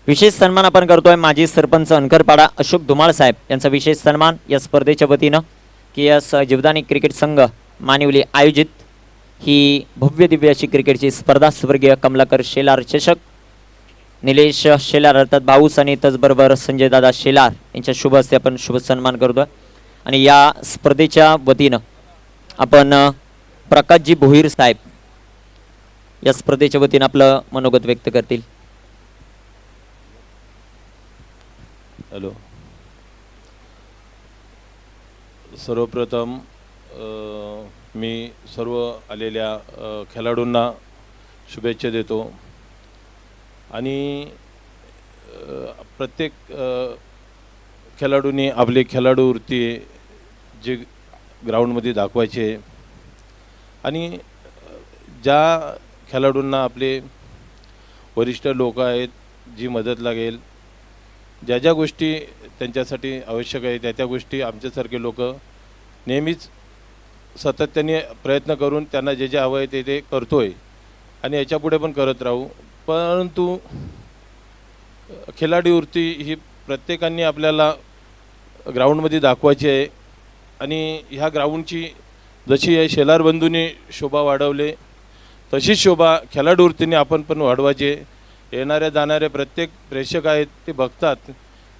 विशेष सन्मान आपण करतोय माजी सरपंच अनकरपाडा अशोक धुमाळ साहेब यांचा विशेष सन्मान या स्पर्धेच्या वतीनं की एस जीवदानी क्रिकेट संघ मानिवली आयोजित ही भव्य दिव्य अशी क्रिकेटची स्पर्धा स्वर्गीय कमलाकर शेलार चषक निलेश शेलार अर्थात भाऊस आणि त्याचबरोबर संजय दादा शेलार यांच्या शुभ हस्ते आपण शुभ सन्मान करतोय आणि या स्पर्धेच्या वतीनं आपण प्रकाशजी भोईर साहेब या स्पर्धेच्या वतीनं आपलं मनोगत व्यक्त करतील. हॅलो, सर्वप्रथम मी सर्व आलेल्या खेळाडूंना शुभेच्छा देतो आणि प्रत्येक खेळाडूंनी आपले खेळाडूवृत्ती जे ग्राउंडमध्ये दाखवायचे आणि ज्या खेळाडूंना आपले वरिष्ठ लोक आहेत जी मदत लागेल ज्या ज्या गोष्टी त्यांच्यासाठी आवश्यक आहे त्या त्या गोष्टी आमच्यासारखे लोक नेहमीच सातत्याने प्रयत्न करून त्यांना जे जे हवं आहे ते ते करतो आहे आणि याच्यापुढे पण करत राहू. परंतु खेळाडूवृत्ती ही प्रत्येकाने आपल्याला ग्राउंडमध्ये दाखवायची आहे आणि ह्या ग्राउंडची जशी या शेलार बंधूंनी शोभा वाढवले तशीच शोभा खेळाडूवृत्तीने आपण पण वाढवायचे. येणाऱ्या जाणारे प्रत्येक प्रेक्षक आहेत ते बघतात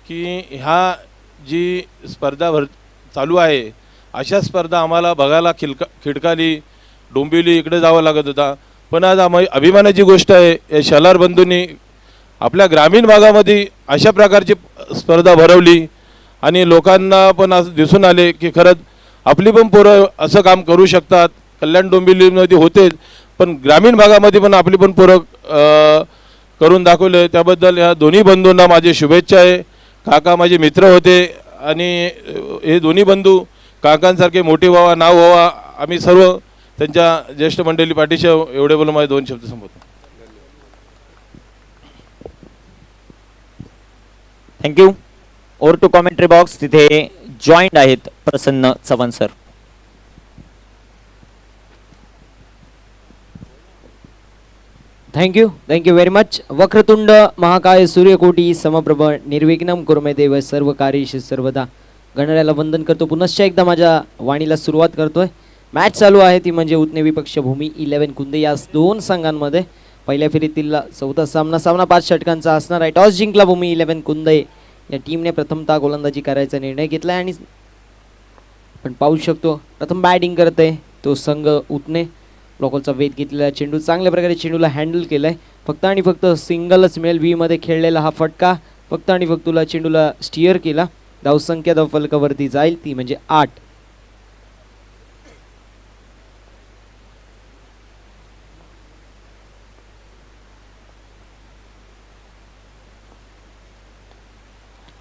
की ह्या जी स्पर्धा चालू आहे अशा स्पर्धा आम्हाला बघायला खिडकाली डोंबिवली इकडे जावं लागत होता, पण आज अभिमानाची गोष्ट आहे या शेलार बंधूंनी आपल्या ग्रामीण भागामध्ये अशा प्रकारची स्पर्धा भरवली आणि लोकांना पण असं दिसून आले की खरंच आपली पण पोरं असं काम करू शकतात. कल्याण डोंबिवलीमध्ये होतेच पण ग्रामीण भागामध्ये पण आपली पण पोरं करून दाखवले. त्याबद्दल ह्या दोन्ही बंधूंना माझी शुभेच्छा आहे. काका माझे मित्र होते आणि हे दोन्ही बंधू काकांसारखे मोठे व्हावा नाव व्हावा आम्ही सर्व त्यांच्या ज्येष्ठ मंडळी पाठीशी एवढे बोलून माझे दोन शब्द संपवतो. Thank you. Over to commentary box. तिथे जॉईंट आहेत Prasanna Chavan sir. Thank you very much. वक्रतुंड महाकाय सूर्यकोटी समप्रभ निर्विघ्नं कुर्मे देव सर्व कार्येषु सर्वदा. गणरायाला वंदन करतो. पुनश्च एकदा माझ्या वाणीला सुरुवात करतोय. मॅच चालू आहे ती म्हणजे उतने विपक्ष भूमी 11 कुंदे या दोन संघांमध्ये पहिल्या फेरीतील चौथा सामना 5 षटकांचा असणार आहे. टॉस जिंकला भूमी 11 कुंदे या टीमने प्रथमतः गोलंदाजी करायचा निर्णय घेतला आणि आपण पाहू शकतो प्रथम बॅटिंग करते तो संघ उतने. ब्लॉकलचा वेध घेतलेला चेंडू चांगल्या प्रकारे चेंडूला हँडल केलाय. फक्त आणि फक्त सिंगलच मेल व्ही मध्ये खेळलेला हा फटका फक्त आणि फक्त तुला चेंडूला स्टिअर केला. धावसंख्या धावफलकावरती जाईल ती म्हणजे 8.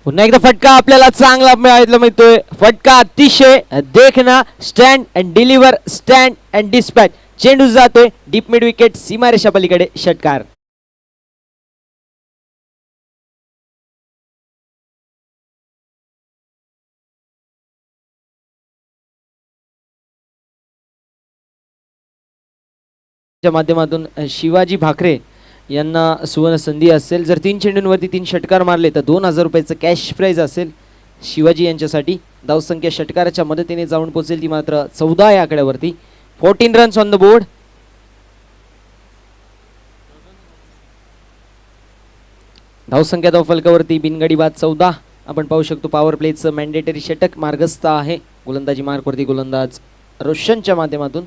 पुन्हा एकदा फटका आपल्याला चांगला मिळतोय. फटका अतिशय देखना. Stand and deliver, stand and dispatch. चेंडू जातोय डीप मिड विकेट सीमारेषा पलीकडे. षटकार. माध्यमातून शिवाजी भाकरे यांना सुवर्ण संधी असेल. जर 3 चेंडूंवरती 3 षटकार मारले तर 2000 रुपयाचं कॅश प्राइज असेल शिवाजी यांच्यासाठी. धावसंख्या षटकाराच्या मदतीने जाऊन पोहोचेल ती मात्र 14 या आकड्यावरती. 14 रन्स ऑन द बोर्ड. धावसंख्या धावफलकावरती बिनगडी बाद 14. आपण पाहू शकतो पॉवर प्लेचं मॅन्डेटरी षटक मार्गस्थ आहे. गोलंदाजी मार्कवरती गोलंदाज रोशनच्या माध्यमातून.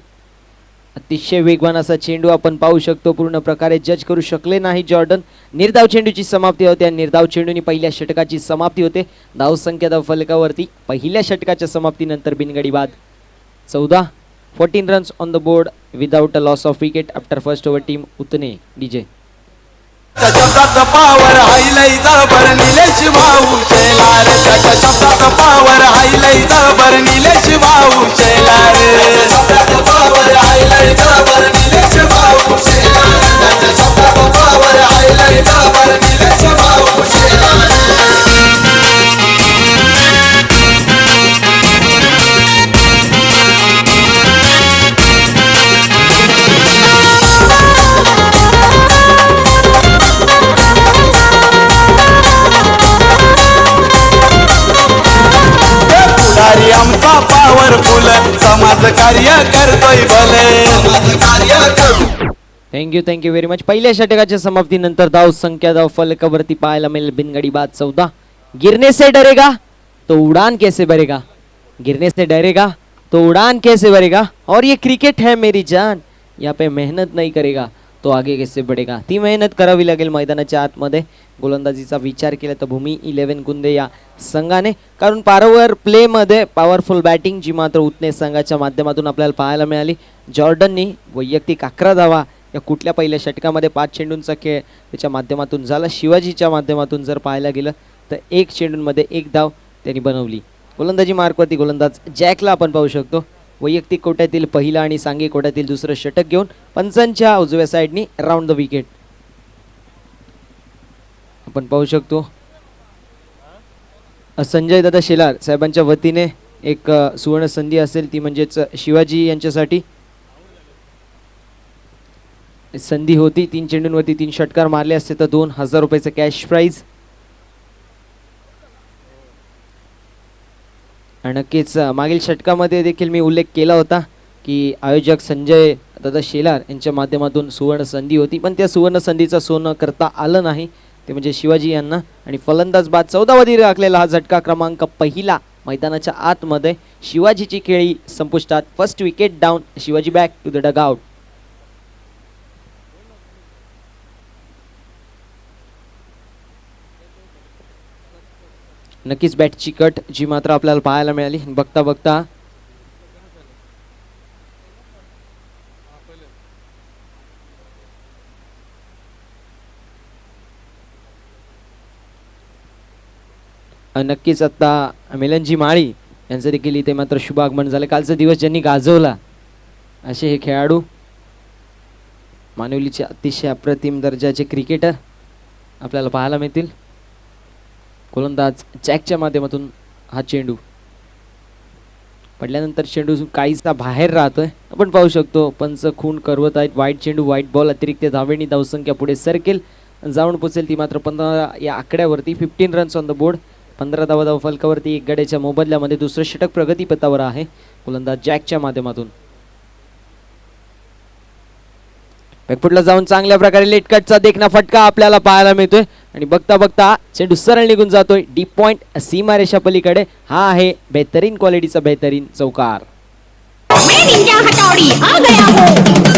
अतिशय वेगवान असा चेंडू आपण पाहू शकतो. पूर्ण प्रकारे जज करू शकले नाही जॉर्डन. निर्धाव चेंडूची समाप्ती होते आणि निर्धाव चेंडूनी पहिल्या षटकाची समाप्ती होते. धावसंख्या धावफलकावरती पहिल्या षटकाच्या समाप्तीनंतर बिनगडी बाद 14. 14 runs on the board without a loss of wicket after first over. Team उतने. डीजे शब्दात पावर हायलाइट बर निलेश भाऊ शेलार. शब्दात पावर हायलाइट बर निलेश भाऊ शेलार. शब्दात पावर हायलाइट बर निलेश भाऊ शेलार. शब्दात पावर हायलाइट बर निलेश भाऊ शेलार. लय भले समाज कार्य करू. Thank you very much. पहिल्या षटकाच्या समाप्तीनंतर धाव संख्या धाव फलकावरती पाहायला मिळेल बिनगडी बाद 14. गिरने से डरेगा तो उड़ान कैसे भरेगा, गिरने से डरेगा तो उड़ान कैसे भरेगा, और ये क्रिकेट है मेरी जान, यहाँ पे मेहनत नहीं करेगा तो आगे कैसे बढ़ेगा. ती मेहनत करावी लागेल मैदानाच्या आतमध्ये. गोलंदाजीचा विचार केला तर भूमी 11 कुंदे या संघाने, कारण पॉवर प्लेमध्ये पॉवरफुल बॅटिंग जी मात्र उतने संघाच्या माध्यमातून आपल्याला पाहायला मिळाली. जॉर्डननी वैयक्तिक 11 धावा या कुठल्या पहिल्या षटकामध्ये 5 चेंडूंचा खेळ त्याच्या माध्यमातून झाला. शिवाजीच्या माध्यमातून जर पाहायला गेलं तर 1 चेंडूंमध्ये 1 धाव त्यांनी बनवली. गोलंदाजी मार्कवरती गोलंदाज जॅकला आपण पाहू शकतो वैयक्तिक कोट्यातील पहिला आणि सांघिक कोट्यातील दुसरं षटक घेऊन पंचांच्या उजव्या साईडनी राऊंड द विकेट आपण पाहू शकतो. संजय दादा शेलार साहेबांच्या वतीने एक सुवर्ण संधी असेल ती म्हणजेच शिवाजी यांच्यासाठी संधी होती. 3 चेंडूंवरती 3 षटकार मारले असते तर 2000 रुपयाचं कॅश प्राइज. आणि नक्कीच मागील षटकामध्ये देखील मी उल्लेख केला होता की आयोजक संजय दादा शेलार यांच्या माध्यमातून सुवर्ण संधी होती, पण त्या सुवर्ण संधीचं सोनं करता आलं नाही, ते म्हणजे शिवाजी यांना. आणि फलंदाज बाद 14 राखलेला हा झटका क्रमांक पहिला मैदानाच्या आतमध्ये. शिवाजीची खेळी संपुष्टात. First wicket down. Shivaji back to the dugout. नक्कीच बॅटची कट जी मात्र आपल्याला पाहायला मिळाली. बघता बघता नक्कीच आता मिलनजी माळी यांचं देखील इथे मात्र शुभ आगमन झालं. कालचा दिवस ज्यांनी गाजवला असे हे खेळाडू, मानवलीचे अतिशय अप्रतिम दर्जाचे क्रिकेटर आपल्याला पाहायला मिळतील. गोलंदाज जॅकच्या माध्यमातून हा चेंडू पडल्यानंतर चेंडू काहीसा बाहेर राहतोय आपण पाहू शकतो. पंच खून करवत आहेत. वाईट चेंडू, वाईट बॉल, अतिरिक्त धावेनी धावसंख्या पुढे सरकेल जाऊन पोचेल ती मात्र 15 या आकड्यावरती. 15 रन्स ऑन द बोर्ड. 15 धाव फलकावरती 1 गड्याच्या मोबदल्यामध्ये दुसरं षटक प्रगतीपथावर आहे गोलंदाज जॅकच्या माध्यमातून. बॅकफुटला जाऊन चांगल्या प्रकारे लेट कटचा देखना फटका आपल्याला पाहायला मिळतोय आणि बघता बघता चेंडू सरळ निघून जातोय डीप पॉइंट सीमारेषा पलीकडे. हा आहे बेहतरीन क्वालिटीचा बेहतरीन चौकार. मैं निंजा हथौड़ी आ गया हूँ।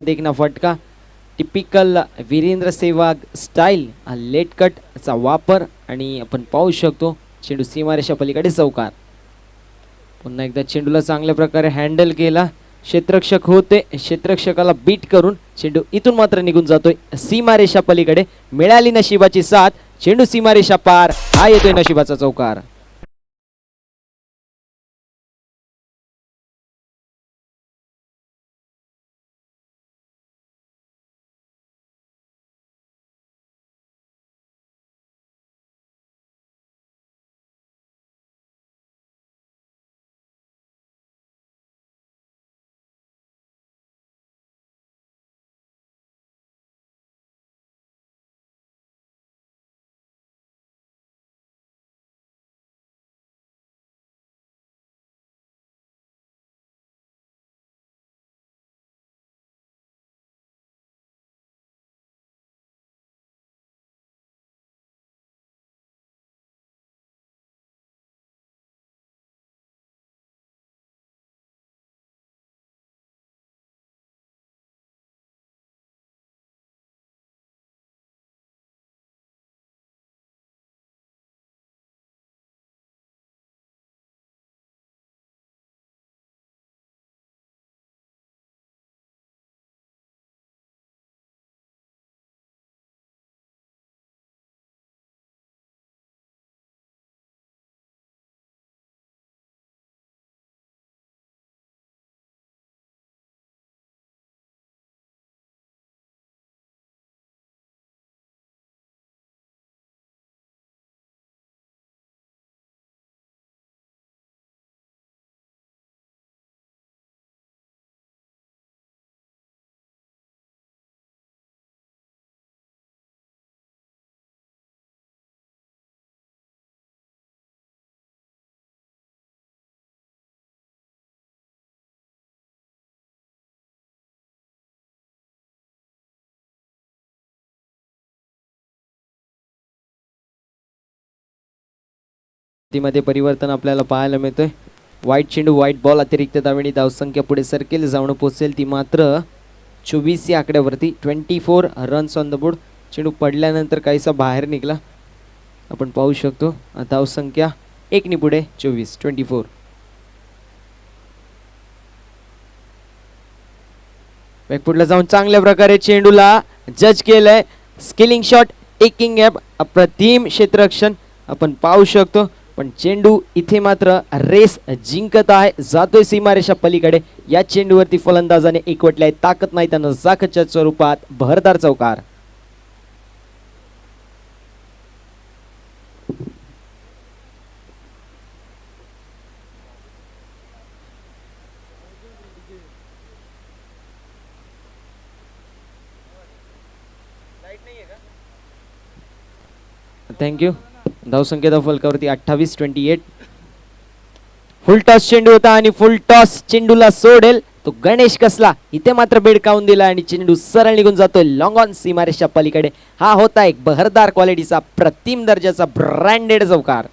देखना फटका टिपिकल वीरेंद्र सेहवाग स्टाईल. हा लेट कटचा वापर आणि आपण पाहू शकतो चेंडू सीमारेषा पलीकडे चौकार. पुन्हा एकदा चेंडूला चांगल्या प्रकारे हँडल केला. क्षेत्ररक्षक होते, क्षेत्ररक्षकाला बीट करून चेंडू इथून मात्र निघून जातोय सीमारेषा पलीकडे. मिळाली नशिबाची साथ. चेंडू सीमारेषा पार. हा येतोय नशिबाचा चौकार. मध्ये परिवर्तन आपल्याला पाहायला मिळतोय. वाईट चेंडू वाईट बॉल अतिरिक्त धावेने धावसंख्या पुढे सरकेल जाऊन पोहोचेल ती मात्र 24 या आकड्यावरती. 24 रन्स ऑन द बोर्ड. चेंडू पडल्यानंतर काहीसा बाहेर निघाला आपण पाहू शकतो. धावसंख्या 1 ने पुढे 24. बॅकफुटला जाऊन चांगल्या प्रकारे चेंडूला जज केलंय. स्किलिंग शॉट टेकिंग ॲप अप्रतिम क्षेत्ररक्षण आपण पाहू शकतो. पण चेंडू इथे मात्र रेस जिंकत आहे. जातोय सीमारेषा पलीकडे. या चेंडूवरती फलंदाजाने एकवटलाय. ताकद नाही त्यानं जाखच्या स्वरूपात भरदार चौकार. थँक्यू. धावसंख्येचा फलकावरती 28-28. फुल टॉस चेंडू होता आणि फुल टॉस चेंडूला सोडेल तो गणेश कसला. इथे मात्र बेडकावून दिला आणि चेंडू सरळ निघून जातोय लॉंग ऑन सीमारेषा पलीकडे. हा होता एक बहरदार क्वालिटीचा प्रतिम दर्जाचा ब्रँडेड चौकार.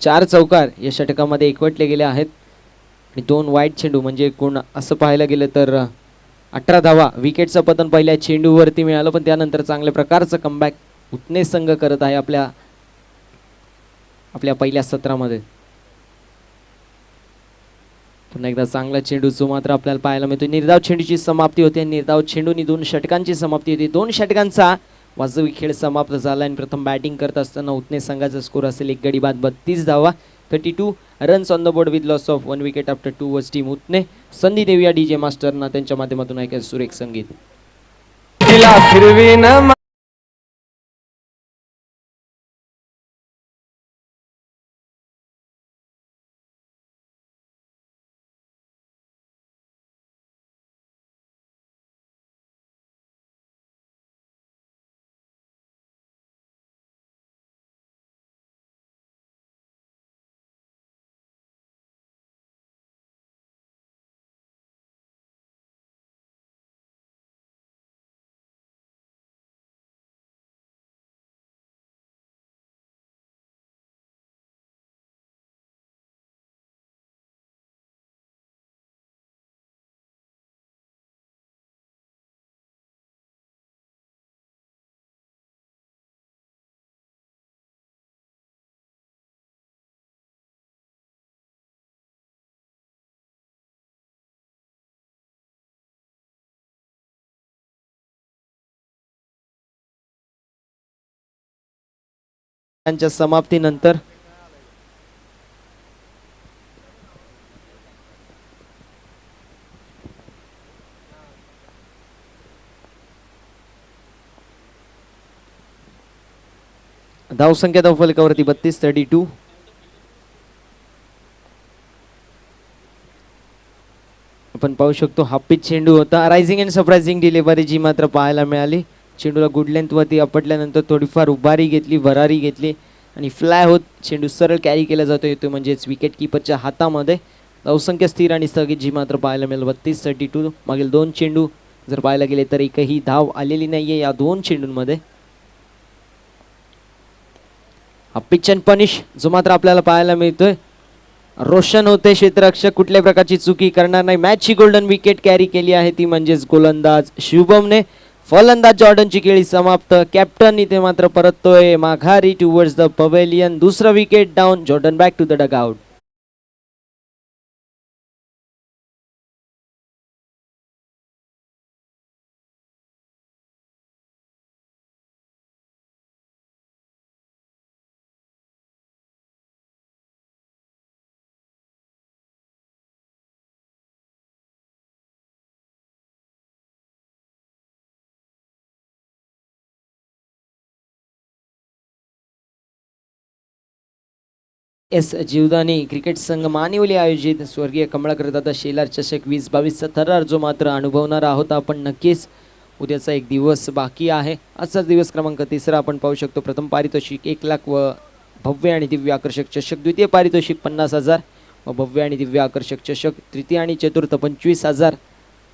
चार चौकार या षटकामध्ये एकवटले गेले आहेत आणि 2 वाईट चेंडू म्हणजे एकूण असं पाहायला गेलं तर 18 धावा. विकेटचं पतन पहिल्या चेंडूवरती मिळालं पण त्यानंतर चांगल्या प्रकारचं कमबॅक उत्ने संघ करत आहे आपल्या पहिल्या सत्रामध्ये. पुन्हा एकदा चांगला चेंडू जो मात्र आपल्याला पाहायला मिळतो. निर्धाव चेंडूची समाप्ती होते. निर्धाव चेंडूनी 2 षटकांची समाप्ती होती. 2 षटकांचा वाजवी खेळ समाप्त झाला आणि प्रथम बॅटिंग करत असताना उत्ने संघाचा स्कोर असेल 1 गडी बाद 32 धावा. 32 runs on the board with loss of 1 wicket after 2 was team उत्ने. संधी देऊया डीजे मास्टरना त्यांच्या माध्यमातून ऐका सुरेख संगीत. त्यांच्या समाप्तीनंतर धावसंख्या धावफलकावरती 32-32. आपण पाहू शकतो हाफ पिच चेंडू होता. रायझिंग अँड सरप्रायझिंग डिलिव्हरी जी मात्र पाहायला मिळाली. चेंडूला गुड लेंथ वरती आपटल्यानंतर थोडीफार उभारी घेतली, भरारी घेतली आणि फ्लाय होत चेंडू सरळ कॅरी केला जातो. येतो म्हणजेच विकेट किपरच्या हातामध्ये. धावसंख्या स्थिर आणि स्थगित जी मात्र पाहायला मिळेल 32-32. मागील 2 चेंडू जर पाहायला गेले तर एकही धाव आलेली नाहीये या 2 चेंडूंमध्ये. हा पिच अँड पनिश जो मात्र आपल्याला पाहायला मिळतोय. रोशन होते क्षेत्ररक्षक, कुठल्याही प्रकारची चुकी करणार नाही. मॅचची गोल्डन विकेट कॅरी केली आहे ती म्हणजेच गोलंदाज शुभमने. फलंदाज जॉर्डनची खेळी समाप्त. कॅप्टन इथे मात्र परततोय माघारी टुवर्ड्स द पवेलियन. दुसरं wicket down. Jordan back to the dugout. S Jivdani cricket संघ मानिवली आयोजित स्वर्गीय कमळाकर दादा शेलार चषक 2022चा थरार जो मात्र अनुभवणार आहोत आपण नक्कीच. उद्याचा एक दिवस बाकी आहे. आजचा दिवस क्रमांक 3 आपण पाहू शकतो. प्रथम पारितोषिक 1 लाख व भव्य आणि दिव्य आकर्षक चषक द्वितीय पारितोषिक 50,000 व भव्य आणि दिव्य आकर्षक चषक तृतीय आणि चतुर्थ 25,000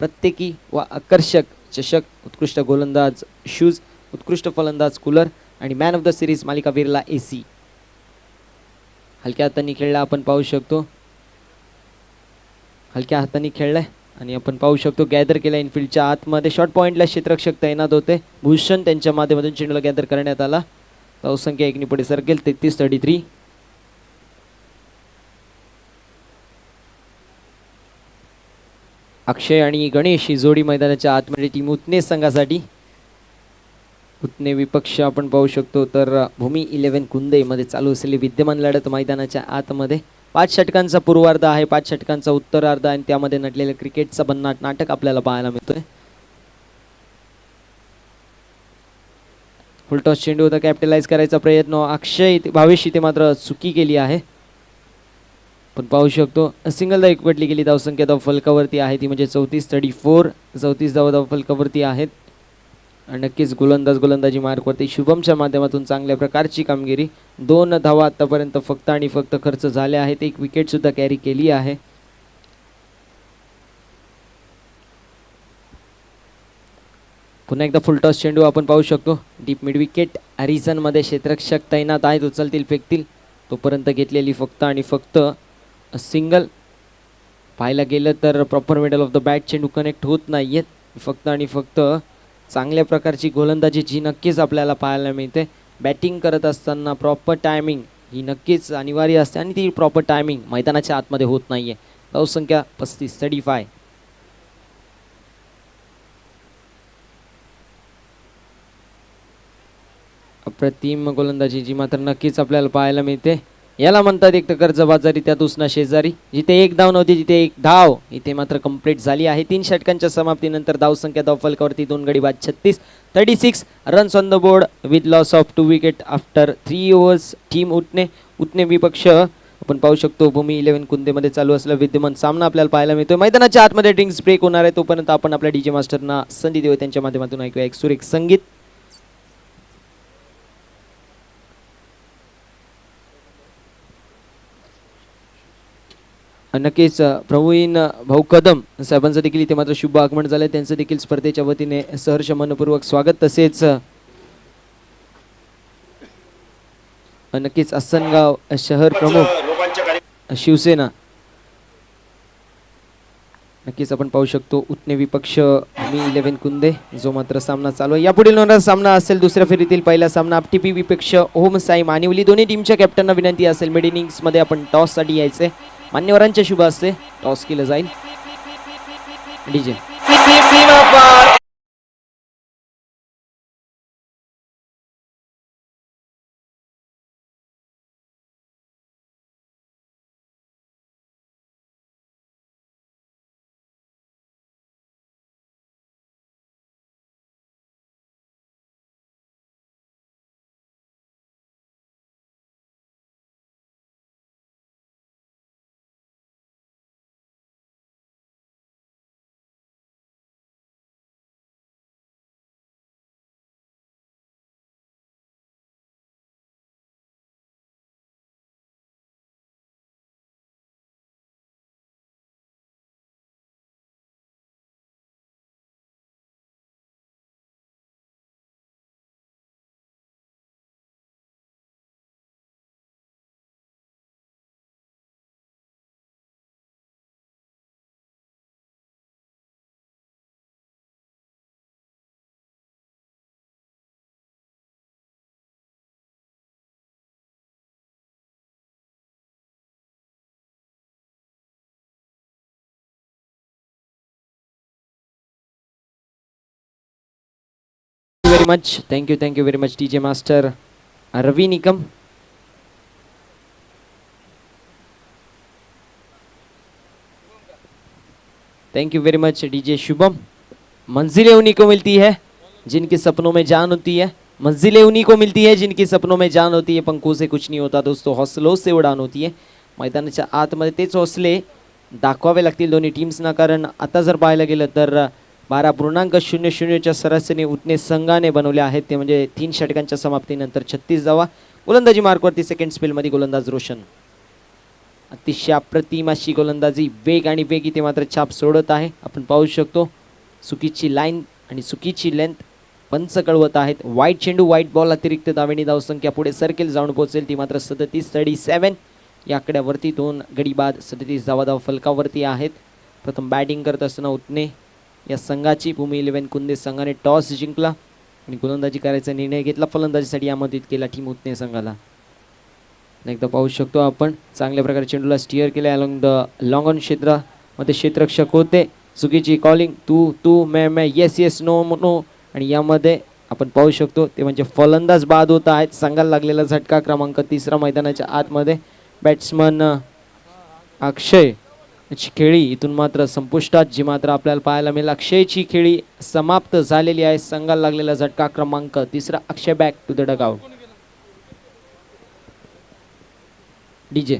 प्रत्येकी व आकर्षक चषक, उत्कृष्ट गोलंदाज शूज, उत्कृष्ट फलंदाज कूलर आणि मॅन ऑफ द सिरीज मालिकावीरला AC. हलक्या हातांनी खेळला आपण पाहू शकतो, हलक्या हातांनी खेळलाय आणि आपण पाहू शकतो गॅदर केला इनफिल्डच्या आतमध्ये. शॉर्ट पॉईंटला क्षेत्ररक्षक तैनात होते. भूषण त्यांच्या माध्यमातून चेंडूला गॅदर करण्यात आला. धावसंख्या एकनी पुढे सरकेल 33-33. अक्षय आणि गणेश ही जोडी मैदानाच्या आतमध्ये टीम उत्ने संघासाठी. उत्ने विपक्ष आपण पाहू शकतो तर भूमी 11 कुंदे मध्ये चालू असलेली विद्यमान लढत मैदानाच्या आतमध्ये. 5 षटकांचा पूर्वार्ध आहे, 5 षटकांचा उत्तरार्ध आणि त्यामध्ये नटलेलं क्रिकेटचा भन्नाट नाटक आपल्याला पाहायला मिळतोय. फुलटॉस चेंडू होता, कॅपिटलाइज करायचा प्रयत्न अक्षय भावेश इथे मात्र चुकी केली आहे. पण पाहू शकतो सिंगल धाव एकवटली गेली. धावसंख्या धाव फलकावरती आहे ती म्हणजे 34-34. 34 धाव फलकावरती आहेत. नक्कीच गोलंदाजी मार्कवरती शुभमच्या माध्यमातून चांगल्या प्रकारची कामगिरी. 2 धावा आतापर्यंत फक्त आणि फक्त खर्च झाल्या आहेत. 1 विकेट सुद्धा कॅरी केली आहे. पुन्हा एकदा फुलटॉस चेंडू आपण पाहू शकतो. डीप मिड विकेट रिझन मध्ये क्षेत्ररक्षक तैनात आहेत. उचलतील फेकतील तोपर्यंत घेतलेली फक्त आणि फक्त सिंगल. पाहायला गेलं तर proper middle of the bat चेंडू कनेक्ट होत नाहीयेत. फक्त आणि फक्त चांगल्या प्रकारची गोलंदाजी जी नक्कीच आपल्याला पाहायला मिळते. बॅटिंग करत असताना प्रॉपर टायमिंग ही नक्कीच अनिवार्य असते आणि ती प्रॉपर टायमिंग मैदानाच्या आतमध्ये होत नाहीये. धावसंख्या 35-35. अप्रतिम गोलंदाजी जी मात्र नक्कीच आपल्याला पाहायला मिळते. याला म्हणतात एक तर कर्जबाजारी त्यात उसना शेजारी. जिथे 1 धाव नव्हती तिथे 1 धाव इथे मात्र कंप्लीट झाली आहे. 3 षटकांच्या समाप्तीनंतर धावसंख्या धाव फलकावरती 2 गडी बाद 36 runs on the board with loss of 2 wicket after 3 overs. Team उत्ने विपक्ष आपण पाहू शकतो भूमी 11 कुंदेमध्ये चालू असलेला विद्यमान सामना आपल्याला पाहायला मिळतोय. मैदानाच्या आतमध्ये ड्रिंक्स ब्रेक होणार आहे तोपर्यंत आपण आपल्या डीजे मास्टरना संधी देऊ. त्यांच्या माध्यमातून ऐकूया एक सुरेख संगीत. नक्कीच प्रवीण भाऊ कदम साहेबांचं देखील इथे मात्र शुभ आगमन झालंय. त्यांचं देखील स्पर्धेच्या वतीने सहर्ष मनपूर्वक स्वागत. तसेच नक्कीच आसनगाव शहर प्रमुख शिवसेना. नक्कीच आपण पाहू शकतो उत्ने विपक्ष भूमी 11 कुंदे जो मात्र सामना चालू आहे. यापुढील होणारा सामना असेल दुसऱ्या फेरीतील पहिला सामना FTP विपक्ष ओम साई मानिवली. दोन्ही टीमच्या कॅप्टनना विनंती असेल मिड इनिंग्स मध्ये आपण टॉस साठी यायचे. मान्यवरांच्या शुभ असते टॉस केलं जाईल. DJ very much. Thank you very much DJ Master Ravi Nikam. Thank you very much DJ Shubham. मंजिलें उन्हीं को मिलती है जिनके सपनों में जान होती है. मंजिलें उन्हीं को मिलती है जिनके सपनों में जान होती है. पंखों से कुछ नहीं होता दोस्तों, हौसलों से उडान होती है. मैदानाच्या आतमध्ये तेच हौसले दाखवावे लागतील दोन्ही टीम्सना. कारण आता जर पाहायला गेलं तर 12.00च्या सरासरी उत्ने संघाने बनवल्या आहेत. ते म्हणजे 3 षटकांच्या समाप्तीनंतर 36 धावा. गोलंदाजी मार्कवरती सेकंड स्पेलमध्ये गोलंदाज रोशन. अतिशय अप्रतिम अशी गोलंदाजी, वेग आणि वेग इथे मात्र छाप सोडत आहे. आपण पाहू शकतो चुकीची लाईन आणि चुकीची लेंथ पंच कळवत आहेत. वाईट चेंडू, वाईट बॉल, अतिरिक्त धावेने धावसंख्या पुढे सर्केल जाऊन पोहोचेल ती मात्र 37-37 या आकड्यावरती. 2 गडी बाद 37 धाव फलकावरती आहेत. प्रथम बॅटिंग करत असताना उत्ने या संघाची भूमी 11 कुंदे संघाने टॉस जिंकला आणि गोलंदाजी करायचा निर्णय घेतला. फलंदाजीसाठी आमंत्रित केला टीम उत्ने संघाला. एकदा पाहू शकतो आपण चांगल्या प्रकारे चेंडूला स्टिअर केले अलॉंग द लॉंग ऑन क्षेत्रामध्ये क्षेत्ररक्षक होते. चुकीची कॉलिंग, तू मैं येस येस नो नो, आणि यामध्ये आपण पाहू शकतो ते म्हणजे फलंदाज बाद होत आहेत. संघाला लागलेला झटका क्रमांक 3 मैदानाच्या आतमध्ये. बॅट्समन अक्षय ची खेळी इथून मात्र संपुष्टात, जी मात्र आपल्याला पाहायला मिळेल. अक्षयची खेळी समाप्त झालेली आहे. संघाला लागलेला झटका क्रमांक 3. Akshay back to the dugout. DJ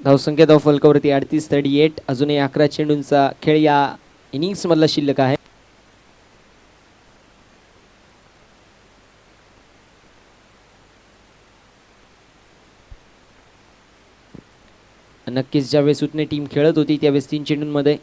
धावसंख्या धाव फलकावरती 38-38. अजूनही 11 चेंडूंचा खेळ या इनिंग्स मधला शिल्लक आहे. नक्कीच ज्यावेळेस उत्ने टीम खेळत होती त्यावेळेस 3 चेंडूंमध्ये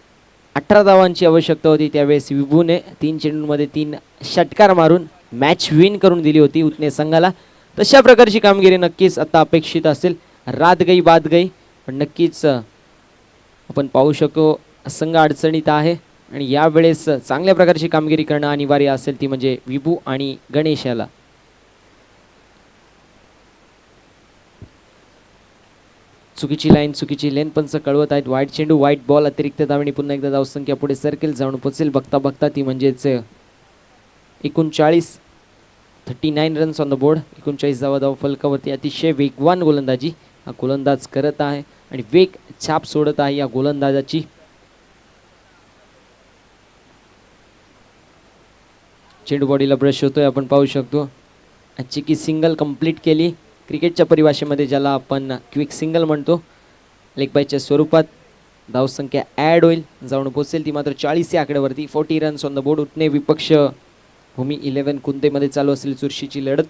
18 धावांची आवश्यकता होती. त्यावेळेस विभूने 3 चेंडूंमध्ये 3 षटकार मारून मॅच विन करून दिली होती उत्ने संघाला. तशा प्रकारची कामगिरी नक्कीच आता अपेक्षित असेल. रात गई बाद गई, पण नक्कीच आपण पाहू शकतो संघ अडचणीत आहे आणि यावेळेस चांगल्या प्रकारची कामगिरी करणं अनिवार्य असेल ती म्हणजे विभू आणि गणेश याला. चुकीची लाईन, चुकीची लेन पंच कळवत आहेत. वाईट चेंडू, वाईट बॉल, अतिरिक्त धावणी पुन्हा एकदा धावसंख्या पुढे सर्केल जाऊन पोचेल. बघता बघता ती म्हणजेच 39 रन्स ऑन द बोर्ड. 39 धाव फलकावरती. अतिशय वेगवान गोलंदाजी हा गोलंदाज करत आहे आणि वेग छाप सोडत आहे या गोलंदाजाची. चेंडू बॉडीला ब्रश होतोय आपण पाहू शकतो. आजची की सिंगल कंप्लीट केली क्रिकेटच्या परिभाषेमध्ये, ज्याला आपण क्विक सिंगल म्हणतो. लेग बायच्या स्वरूपात धावसंख्या ॲड होईल, जाऊन पोचेल ती मात्र 40 या आकड्यावरती. 40 रन्स ऑन द बोर्ड. उत्ने विपक्ष भूमी 11 कुंतेमध्ये चालू असलेली चुरशीची लढत.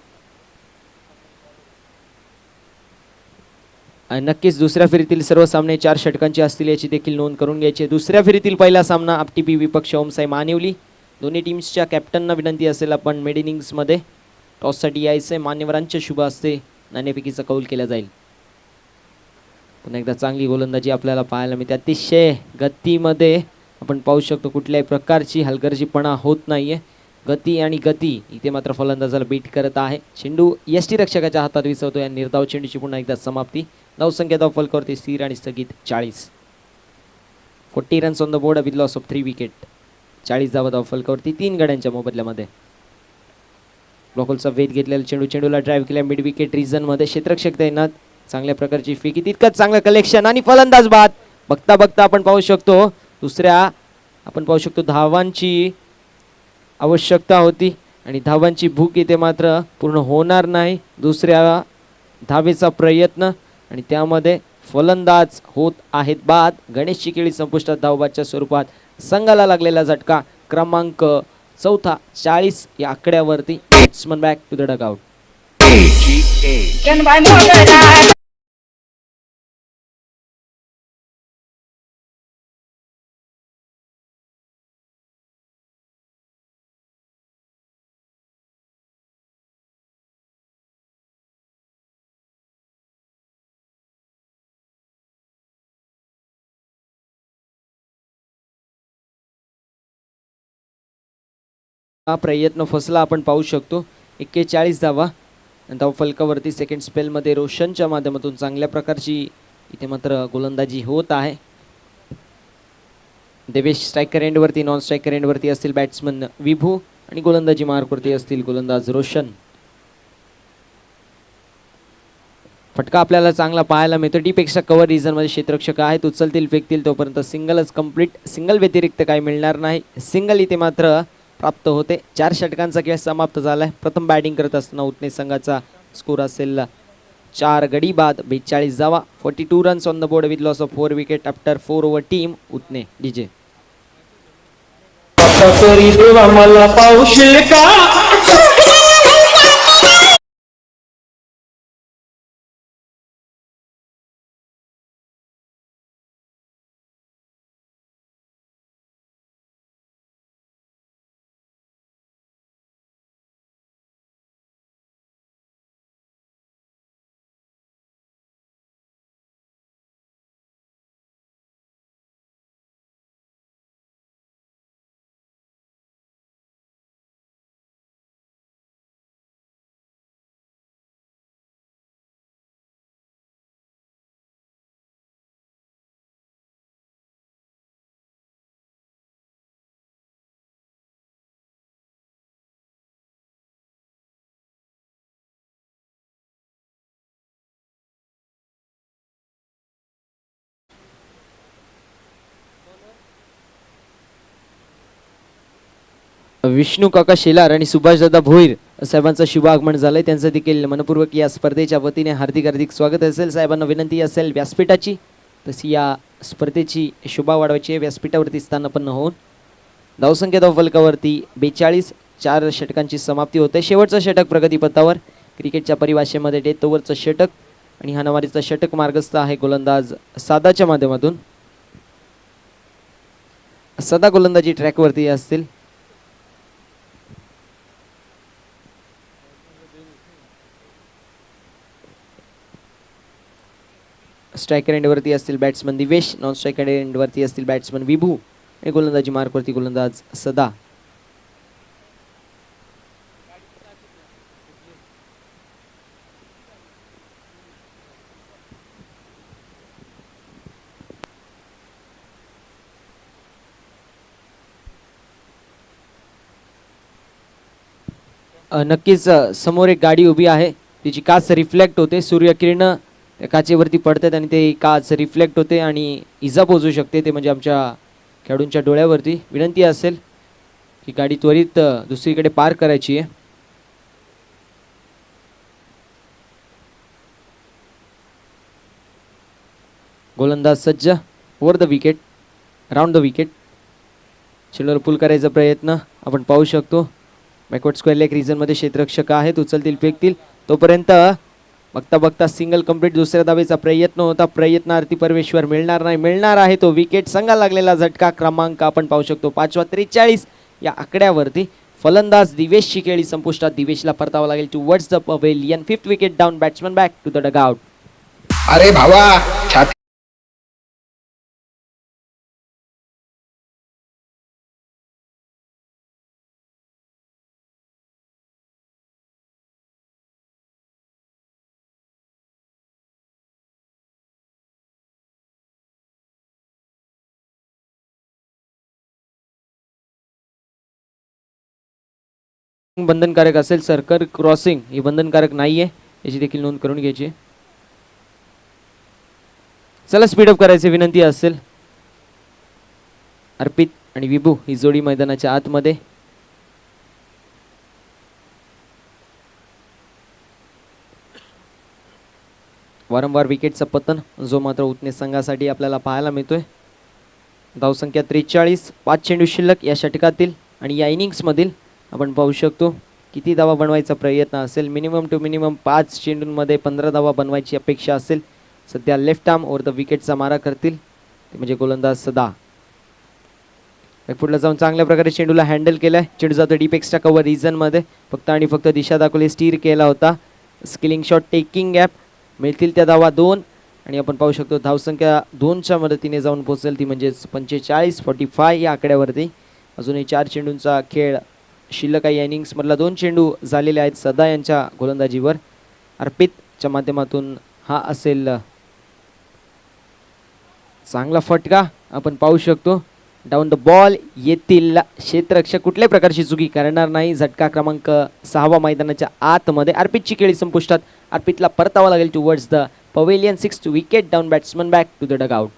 नक्कीच दुसऱ्या फेरीतील सर्व सामने 4 षटकांचे असतील याची देखील नोंद करून घ्यायची. दुसऱ्या फेरीतील पहिला सामना आपटीपी विपक्ष ओमसाई मानिवली. दोन्ही टीम्सच्या कॅप्टनना विनंती असेल आपण मिड इनिंग्समध्ये टॉससाठी यायचं. मान्यवरांच्या शुभ हस्ते नाणेफेकीचा कौल केला जाईल. पुन्हा एकदा चांगली गोलंदाजी आपल्याला पाहायला मिळते. अतिशय गतीमध्ये आपण पाहू शकतो कुठल्याही प्रकारची हलगर्जीपणा होत नाहीये. गती आणि गती इथे मात्र फलंदाजाला बीट करत आहे. चेंडू यष्टीरक्षकाच्या हातात विसवतो. या निर्धाव चेंडूची पुन्हा एकदा समाप्ती. धावसंख्या धाव फलकावरती स्थिर आणि स्थगित 40. 40 runs on the board with loss of 3 wicket. 40 धाव फलकावरती 3 गड्यांच्या मोबदल्यामध्ये. ब्लॉकलचा वेध घेतलेला चेंडू, चेंडूला ड्राईव्ह केल्या मिड विकेट रिजन मध्ये. क्षेत्ररक्षक तैनात. चांगल्या प्रकारची फेकी, तितकंच चांगलं कलेक्शन आणि फलंदाज बाद. बघता बघता आपण पाहू शकतो धावांची आवश्यकता होती आणि धावांची भूक इथे मात्र पूर्ण होणार नाही. दुसऱ्या धावेचा प्रयत्न आणि त्यामध्ये फलंदाज होत आहेत बाद. गणेशची केळी संपुष्टात धावबादच्या स्वरूपात. संघाला लागलेला झटका क्रमांक 4. 40 या आकड्यावरती. Batsman back to the dugout. हा प्रयत्न फसला आपण पाहू शकतो. 41 धावा धाव फलकावरती. सेकंड स्पेलमध्ये रोशनच्या माध्यमातून चांगल्या प्रकारची इथे मात्र गोलंदाजी होत आहे. देवेश स्ट्रायकर एंडवरती, नॉन स्ट्रायकर एंडवरती असतील बॅट्समन विभू आणि गोलंदाजी मार्कवरती असतील गोलंदाज रोशन. फटका आपल्याला चांगला पाहायला मिळतो. डीपेक्षा कव्हर रिझनमध्ये क्षेत्ररक्षक आहेत, उचलतील फेकतील तोपर्यंत सिंगलच कंप्लीट. सिंगल व्यतिरिक्त काही मिळणार नाही. सिंगल इथे मात्र प्राप्त होते. 4 षटकांचा खेळ समाप्त झालाय. प्रथम बॅटिंग करत असताना उतने संघाचा स्कोर असेल 4 गडी बाद 42 धावा. 42 runs on the board with loss of 4 wicket after 4 over. Team उतने डीजे. तरी देवा मला पावशील का. विष्णू काका शेलार आणि सुभाषदादा भोईर साहेबांचं शुभ आगमन झालंय. त्यांचं देखील मनपूर्वक या स्पर्धेच्या वतीने हार्दिक हार्दिक स्वागत असेल. साहेबांना विनंती असेल व्यासपीठाची तशी या स्पर्धेची शोभा वाढवायची. व्यासपीठावरती स्थानापन्न होऊन धावसंख्या धावफलकावरती 42. 4 षटकांची समाप्ती होते. शेवटचं षटक प्रगतीपथावर. क्रिकेटच्या परिभाषेमध्ये डेथ ओव्हरचं षटक आणि हाणामारीचा षटक मार्गस्थ आहे गोलंदाज सादाच्या माध्यमातून. सदा गोलंदाजी ट्रॅकवरती असतील. स्ट्रायकर एंडवरती असतील बॅट्समन दिवेश, नॉन स्ट्रायकर एंडवरती असतील बॅट्समन विभू आणि गोलंदाजी मार्कवरती गोलंदाज सदा. नक्कीच समोर एक गाडी उभी आहे. तिची काच रिफ्लेक्ट होते. सूर्यकिरण त्या काचेवरती पडतात आणि ते काच रिफ्लेक्ट होते आणि इजा पोहोचू शकते. ते म्हणजे आमच्या खेळाडूंच्या डोळ्यावरती. विनंती असेल की गाडी त्वरित दुसरीकडे पार्क करायची आहे. गोलंदाज सज्ज. Over the wicket, round the wicket. चेंडूवर पुल करायचा प्रयत्न आपण पाहू शकतो. बॅकवर्ड स्क्वेअर लेग रिजनमध्ये क्षेत्ररक्षक आहेत, उचलतील फेकतील तोपर्यंत बघता बघता सिंगल कंप्लीट. दुसऱ्या धावेचा प्रयत्न होता. प्रयत्नार्थी परमेश्वर मिळणार नाही. मिळणार आहे तो विकेट. संघाला लागलेला झटका क्रमांक आपण पाहू शकतो 5वा. 43 या आकड्यावरती फलंदाज दिवेशची खेळी संपुष्टात. दिवेशला परतावं लागेल towards the pavilion. 5th wicket down. Batsman back to the dugout. अरे भावा छाती बंधनकारक असेल. सर्कल क्रॉसिंग ही बंधनकारक नाहीये, याची देखील नोंद करून घ्यायची. चला स्पीडअप करायची विनंती असेल. अर्पित आणि विभू ही जोडी मैदानाच्या आतमध्ये. वारंवार विकेटचं पतन जो मात्र उतने संघासाठी आपल्याला पाहायला मिळतोय. धावसंख्या 43. 5 चेंडू शिल्लक या षटकातील आणि या इनिंग्समधील आपण पाहू शकतो किती धावा बनवायचा प्रयत्न असेल. मिनिमम टू मिनिमम 5 चेंडूंमध्ये 15 धावा बनवायची अपेक्षा असेल. सध्या लेफ्ट आर्म ओव्हर द विकेटचा मारा करतील ते म्हणजे गोलंदाज सदा. बॅकफुटला जाऊन चांगल्या प्रकारे चेंडूला हँडल केलाय. चेंडू जातो डीप एक्स्ट्रा कव्हर रिजनमध्ये. फक्त आणि फक्त दिशा दाखवली. स्टीर केला होता. Skilling shot taking gap. मिळतील त्या धावा 2 आणि आपण पाहू शकतो धावसंख्या 2च्या मदतीने जाऊन पोहोचेल ती म्हणजेच 45. 45 या आकड्यावरती. अजूनही 4 चेंडूंचा खेळ शिल्लक आहे. या इनिंग्समधला 2 चेंडू झालेले आहेत सदा यांच्या गोलंदाजीवर. अर्पितच्या माध्यमातून हा असेल चांगला फटका आपण पाहू शकतो. डाऊन द बॉल येथील क्षेत्ररक्षक कुठल्याही प्रकारची चुकी करणार नाही. झटका क्रमांक 6 मैदानाच्या आतमध्ये अर्पितची खेळी संपुष्टात. अर्पितला परतावा लागेल towards the pavilion. 6 wicket down batsman back to the dugout.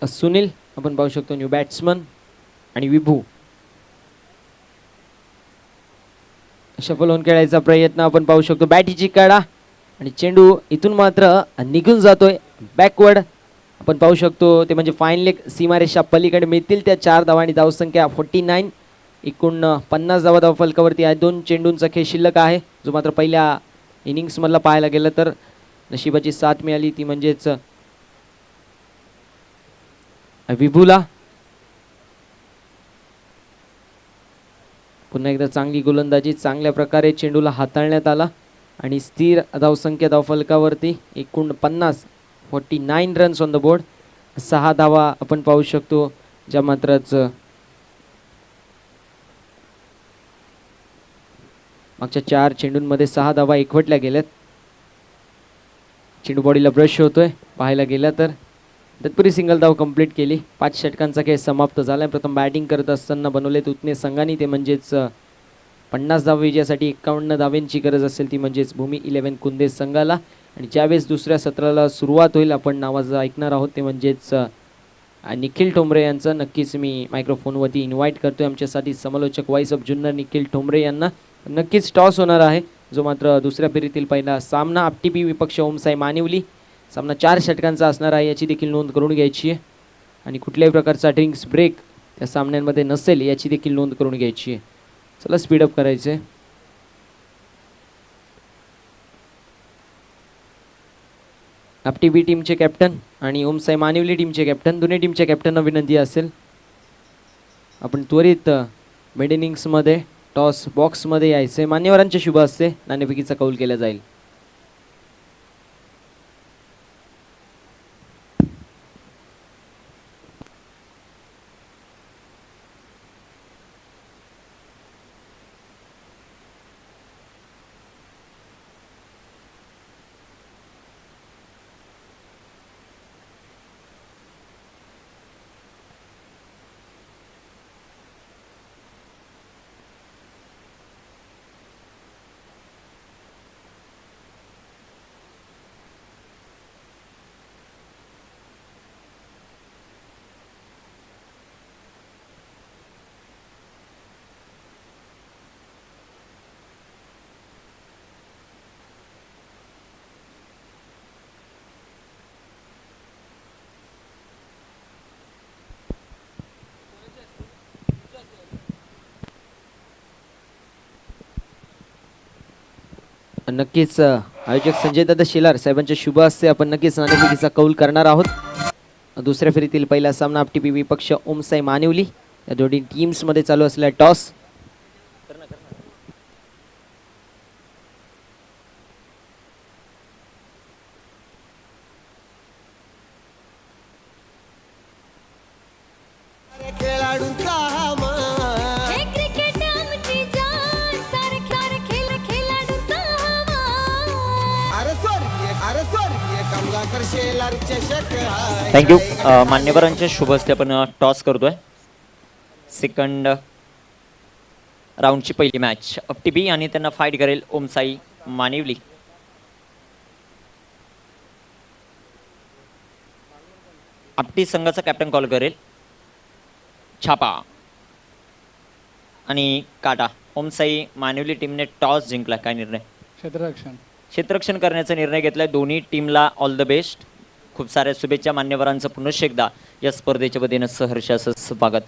Sunil आपण पाहू शकतो न्यू बॅट्समन आणि विभू. शफल होऊन खेळायचा प्रयत्न आपण पाहू शकतो. बॅटीची कडा आणि चेंडू इथून मात्र निघून जातोय बॅकवर्ड. आपण पाहू शकतो ते म्हणजे फाईन लेग सीमारेषा पलीकडे मिळतील त्या 4 धावा आणि धावसंख्या 49. एकूण 50 धावा धावफलकावरती आहे. 2 चेंडूंचा खेळ शिल्लक आहे जो मात्र पहिल्या इनिंग्समधला पाहायला गेलं तर नशिबाची साथ मिळाली ती म्हणजेच विभूला. पुन्हा एकदा चांगली गोलंदाजी, चांगल्या प्रकारे चेंडूला हाताळण्यात आला आणि स्थिर धावसंख्या धावफलकावरती एकूण 49 रन्स ऑन द बोर्ड. 6 धावा आपण पाहू शकतो ज्या मात्रच मागच्या 4 चेंडूंमध्ये 6 धावा एकवटल्या गेल्यात. चेंडू बॉडीला ब्रश होतोय पाहायला गेला तर. तत्पुरी सिंगल धाव कंप्लीट केली. 5 षटकांचा खेळ समाप्त झाला. प्रथम बॅटिंग करत असताना बनवलेत उतने संघाने ते म्हणजेच 50 धाव विजयासाठी 51 धावेंची गरज असेल ती म्हणजेच भूमी 11 कुंदे संघाला. आणि ज्यावेळेस दुसऱ्या सत्राला सुरुवात होईल आपण नावाचं ऐकणार आहोत ते म्हणजेच निखिल ठोंबरे यांचं. नक्कीच मी मायक्रोफोनवरती इन्व्हाइट करतोय आमच्यासाठी समालोचक वाईस ऑफ जुन्नर निखिल ठोंबरे यांना. नक्कीच टॉस होणार आहे जो मात्र दुसऱ्या फेरीतील पहिला सामना. आपटीपी विपक्ष ओमसाई मानिवली. सामना 4 षटकांचा असणार आहे याची देखील नोंद करून घ्यायची आहे. आणि कुठल्याही प्रकारचा ड्रिंक्स ब्रेक त्या सामन्यांमध्ये नसेल याची देखील नोंद करून घ्यायची आहे. चला स्पीडअप करायचं आहे. आपटीबी टीमचे कॅप्टन आणि ओमसाई मानिवली टीमचे कॅप्टन दोन्ही टीमच्या कॅप्टनना विनंती असेल आपण त्वरित मिड इनिंग्समध्ये टॉस बॉक्समध्ये यायचे. मान्यवरांचे शुभ हस्ते नाणेफेकीचा कौल केला जाईल. नक्कीच आयोजक संजय दादा शेलार साहेबांच्या शुभ हस्ते आपण नक्कीच नाणेफेकीचा कौल करणार आहोत. दुसऱ्या फेरीतील पहिला सामना आपटीपी विपक्ष ओमसाई मानिवली या दोन्ही टीम्स मध्ये चालू असलेला टॉस. खेळाडूंचा हा मान. हे क्रिकेट आमची जान सारख्या खेळ खेळाडूचा हवा. अरे स्वर्गीय कमलाकर शेलार चषक हाय. थँक्यू. मान्यवरांच्या शुभ हस्ते आपण टॉस करतोय. सेकंड राऊंडची पहिली मॅच आपटीबी आणि त्यांना फाईट करेल ओमसाई मानिवली. आपटी संघाचा कॅप्टन कॉल करेल छापा आणि काटा. ओमसाई मानिवली टीमने टॉस जिंकला. काय निर्णय? क्षेत्ररक्षण करण्याचा निर्णय घेतलाय. दोन्ही टीमला ऑल द बेस्ट. खूप साऱ्या शुभेच्छा. मान्यवरांचं पुनश्च एकदा या स्पर्धेच्या वतीनं सहर्ष असं स्वागत.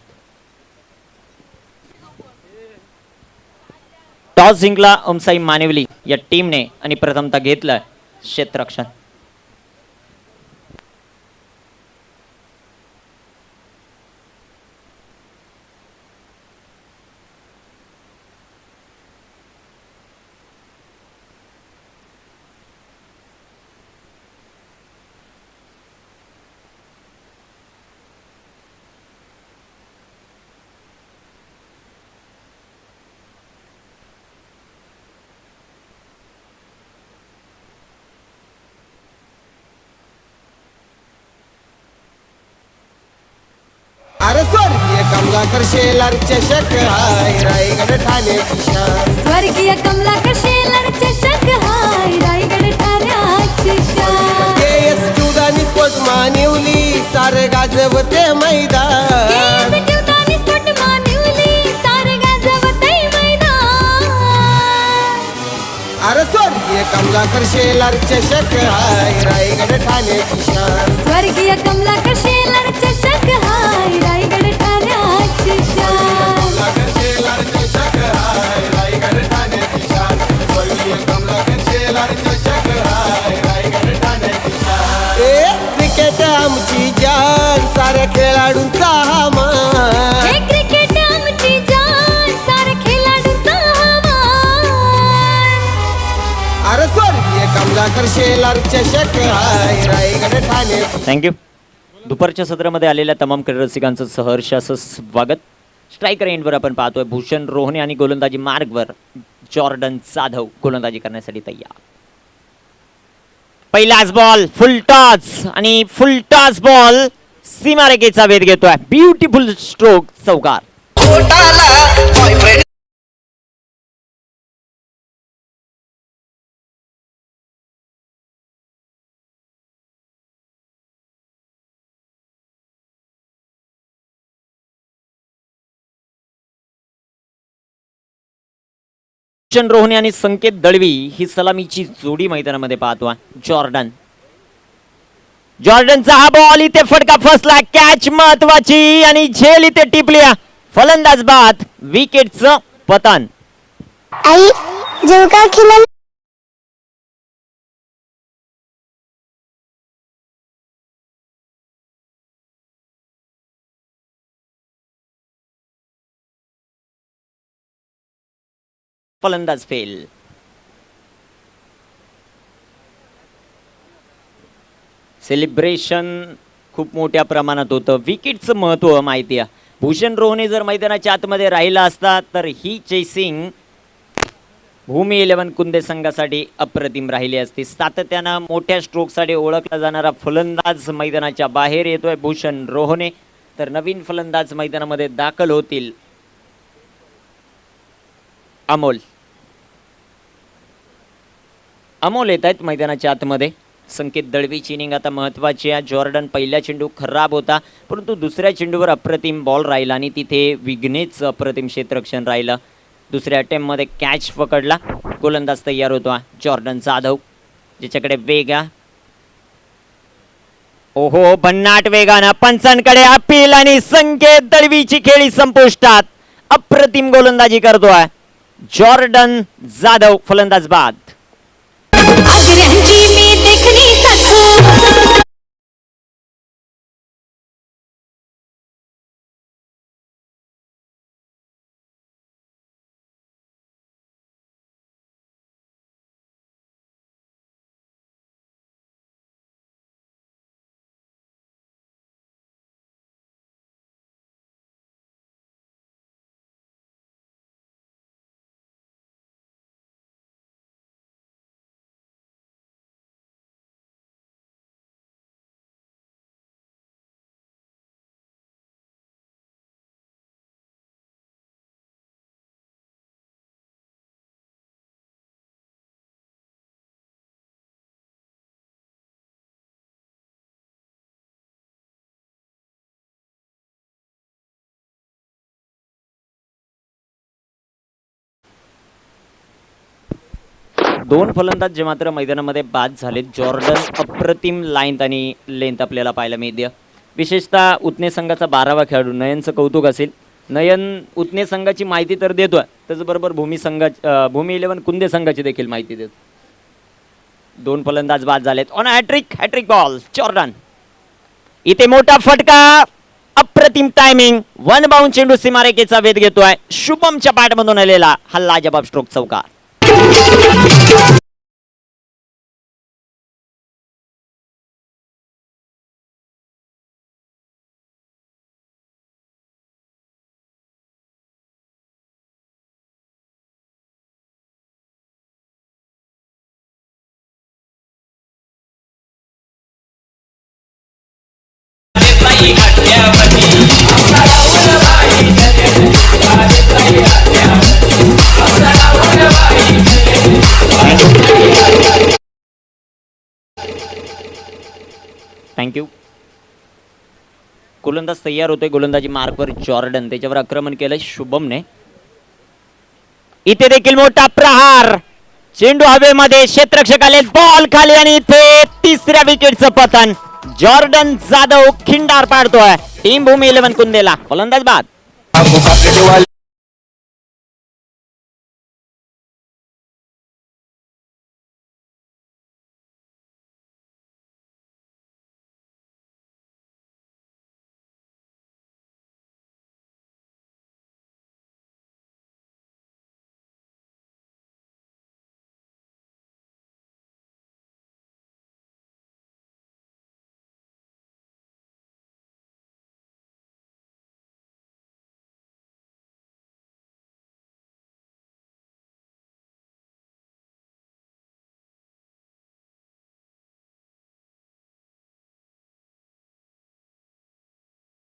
टॉस जिंकला ओमसाई मानिवली या टीमने आणि प्रथमतः घेतलं क्षेत्ररक्षण. अरे स्वर्गीय कमलाकर शेलार चषक हाय रायगड ठाण्याची शान स्वर्गीय कमलाकर शेलार चषक हाय रायगड ठाण्याची शान केस जुदानी स्पोर्ट मानिवली सारे गाजवते मैदान केस जीवदानी स्फोट मानिवली सारे गाजवतंय मैदान अरे स्वर्गीय कमलाकर शेलार चषक हाय रायगड ठाण्याची शान स्वर्गीय कमलाकर शेलार चषक हाय रायगड ठाण्याची शान कमलाकर शेलार चषक हाय रायगड ठाण्याची शान स्वर्गीय कमलाकर शेलार चषक हाय रायगड ठाण्याची शान ए क्रिकेट आमची जान साऱ्या खेळाडूंचा हा मान हे क्रिकेट आमची जान सारे खेळाडूंचा मान अरे स्वर्गीय कमलाकर शेलार चषक हाय रायगड ठाण्याची थँक्यू. दुपारच्या सत्रामध्ये आलेल्या तमाम क्रीडा रसिकांचं सहर्ष असं स्वागत. स्ट्रायकर एंडवर आपण पाहतोय भूषण रोहने आणि गोलंदाजी मार्गवर जॉर्डन जाधव गोलंदाजी करण्यासाठी तयार. पहिलाच बॉल फुल टॉस आणि फुल टॉस बॉल सीमारेखेचा वेध घेतोय. ब्युटिफुल स्ट्रोक चौकार. भूषण रोहने आणि संकेत दळवी ही सलामीची जोडी मैदानामध्ये पाहतो. जॉर्डनचा हा बॉल इथे फटका फसला. कॅच महत्वाची आणि झेल इथे टिपली. फलंदाज बाद. विकेटचं पतन. आई जेव का खिला फलंदाज फेल. सेलिब्रेशन खूप मोठ्या प्रमाणात होतं. विकेटचं महत्व माहिती आहे. भूषण रोहने जर मैदानाच्या आतमध्ये राहिला असता तर ही चेसिंग भूमी 11 कुंदे संघासाठी अप्रतिम राहिली असती. सातत्यानं मोठ्या स्ट्रोकसाठी ओळखला जाणारा फलंदाज मैदानाच्या बाहेर येतोय भूषण रोहने. तर नवीन फलंदाज मैदानामध्ये दाखल होतील. अमोल येत आहेत मैदानाच्या आतमध्ये. संकेत दळवीची इनिंग आता महत्वाची आहे. जॉर्डन पहिला चेंडू खराब होता परंतु दुसऱ्या चेंडूवर अप्रतिम बॉल राहिला आणि तिथे विघ्नेच अप्रतिम क्षेत्ररक्षण राहिलं. दुसऱ्या अटेम्प्टमध्ये कॅच पकडला. गोलंदाज तयार होतो जॉर्डन जाधव ज्याच्याकडे वेग आहे. ओहो भन्नाट वेगानं पंचांकडे अपील आणि संकेत दळवीची खेळी संपुष्टात. अप्रतिम गोलंदाजी करतोय जॉर्डन जाधव. फलंदाज बाद. आग्र्यांची मी देखणी साथ दोन फलंदाज जे मात्र मैदानामध्ये बाद झाले. जॉर्डन अप्रतिम लाईन आणि लेंथ आपल्याला पाहायला मिळते. विशेषतः उतने संघाचा 12वा खेळाडू नयनचं कौतुक असेल. नयन उतने संघाची माहिती तर देतोय त्याचबरोबर भूमी 11 कुंदे संघाची देखील माहिती देतो. दोन फलंदाज बाद झालेत. On hattrick ball Jordan. इथे मोठा फटका. अप्रतिम टायमिंग. वन बाउंड चेंडू सीमारेखेचा वेध घेतोय. शुभमच्या पाठमधून आलेला हा लाजबाब स्ट्रोक चौकार. थँक्यू. गोलंदाज तयार होतोय. गोलंदाजी मार्कवर जॉर्डन, त्याच्यावर आक्रमण केलंय शुभमने. इथे देखील मोठा प्रहार, चेंडू हवेमध्ये, क्षेत्ररक्षक आले, बॉल खाली आणि इथे तिसऱ्या विकेटचं पतन. जॉर्डन जाधव खिंडार पाडतोय टीम भूमी 11 कुंदेला. फलंदाज बाद.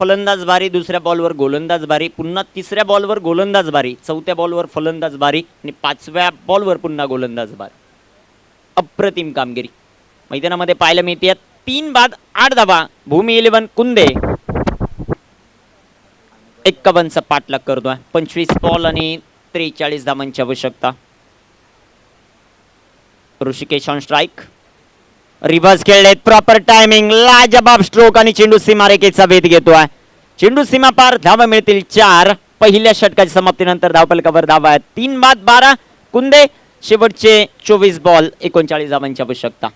फलंदाज बारी, दुसऱ्या बॉलवर गोलंदाज बारी, पुन्हा तिसऱ्या बॉलवर गोलंदाज बारी, चौथ्या बॉलवर फलंदाज बारी आणि पाचव्या बॉलवर पुन्हा गोलंदाज बारी. अप्रतिम कामगिरी मैदानामध्ये पाहायला मिळते. 3 बाद 8 धावा भूमी 11 कुंदे 51चा पाठलाग करतोय. 25 बॉल आणि 43 धावांची आवश्यकता. Rishikesh on strike. रिव्हर्स खेळलेत, प्रॉपर टायमिंग, लाजबाब स्ट्रोक आणि चेंडू सीमारेखेचा वेध घेतोय. चेंडू सीमा पार, धावा मिळतील 4. पहिल्या षटकाच्या समाप्तीनंतर धावफलकावर धावा आहेत 3 बाद 12 कुंदे. शेवटचे 24 बॉल 39 धावांची आवश्यकता.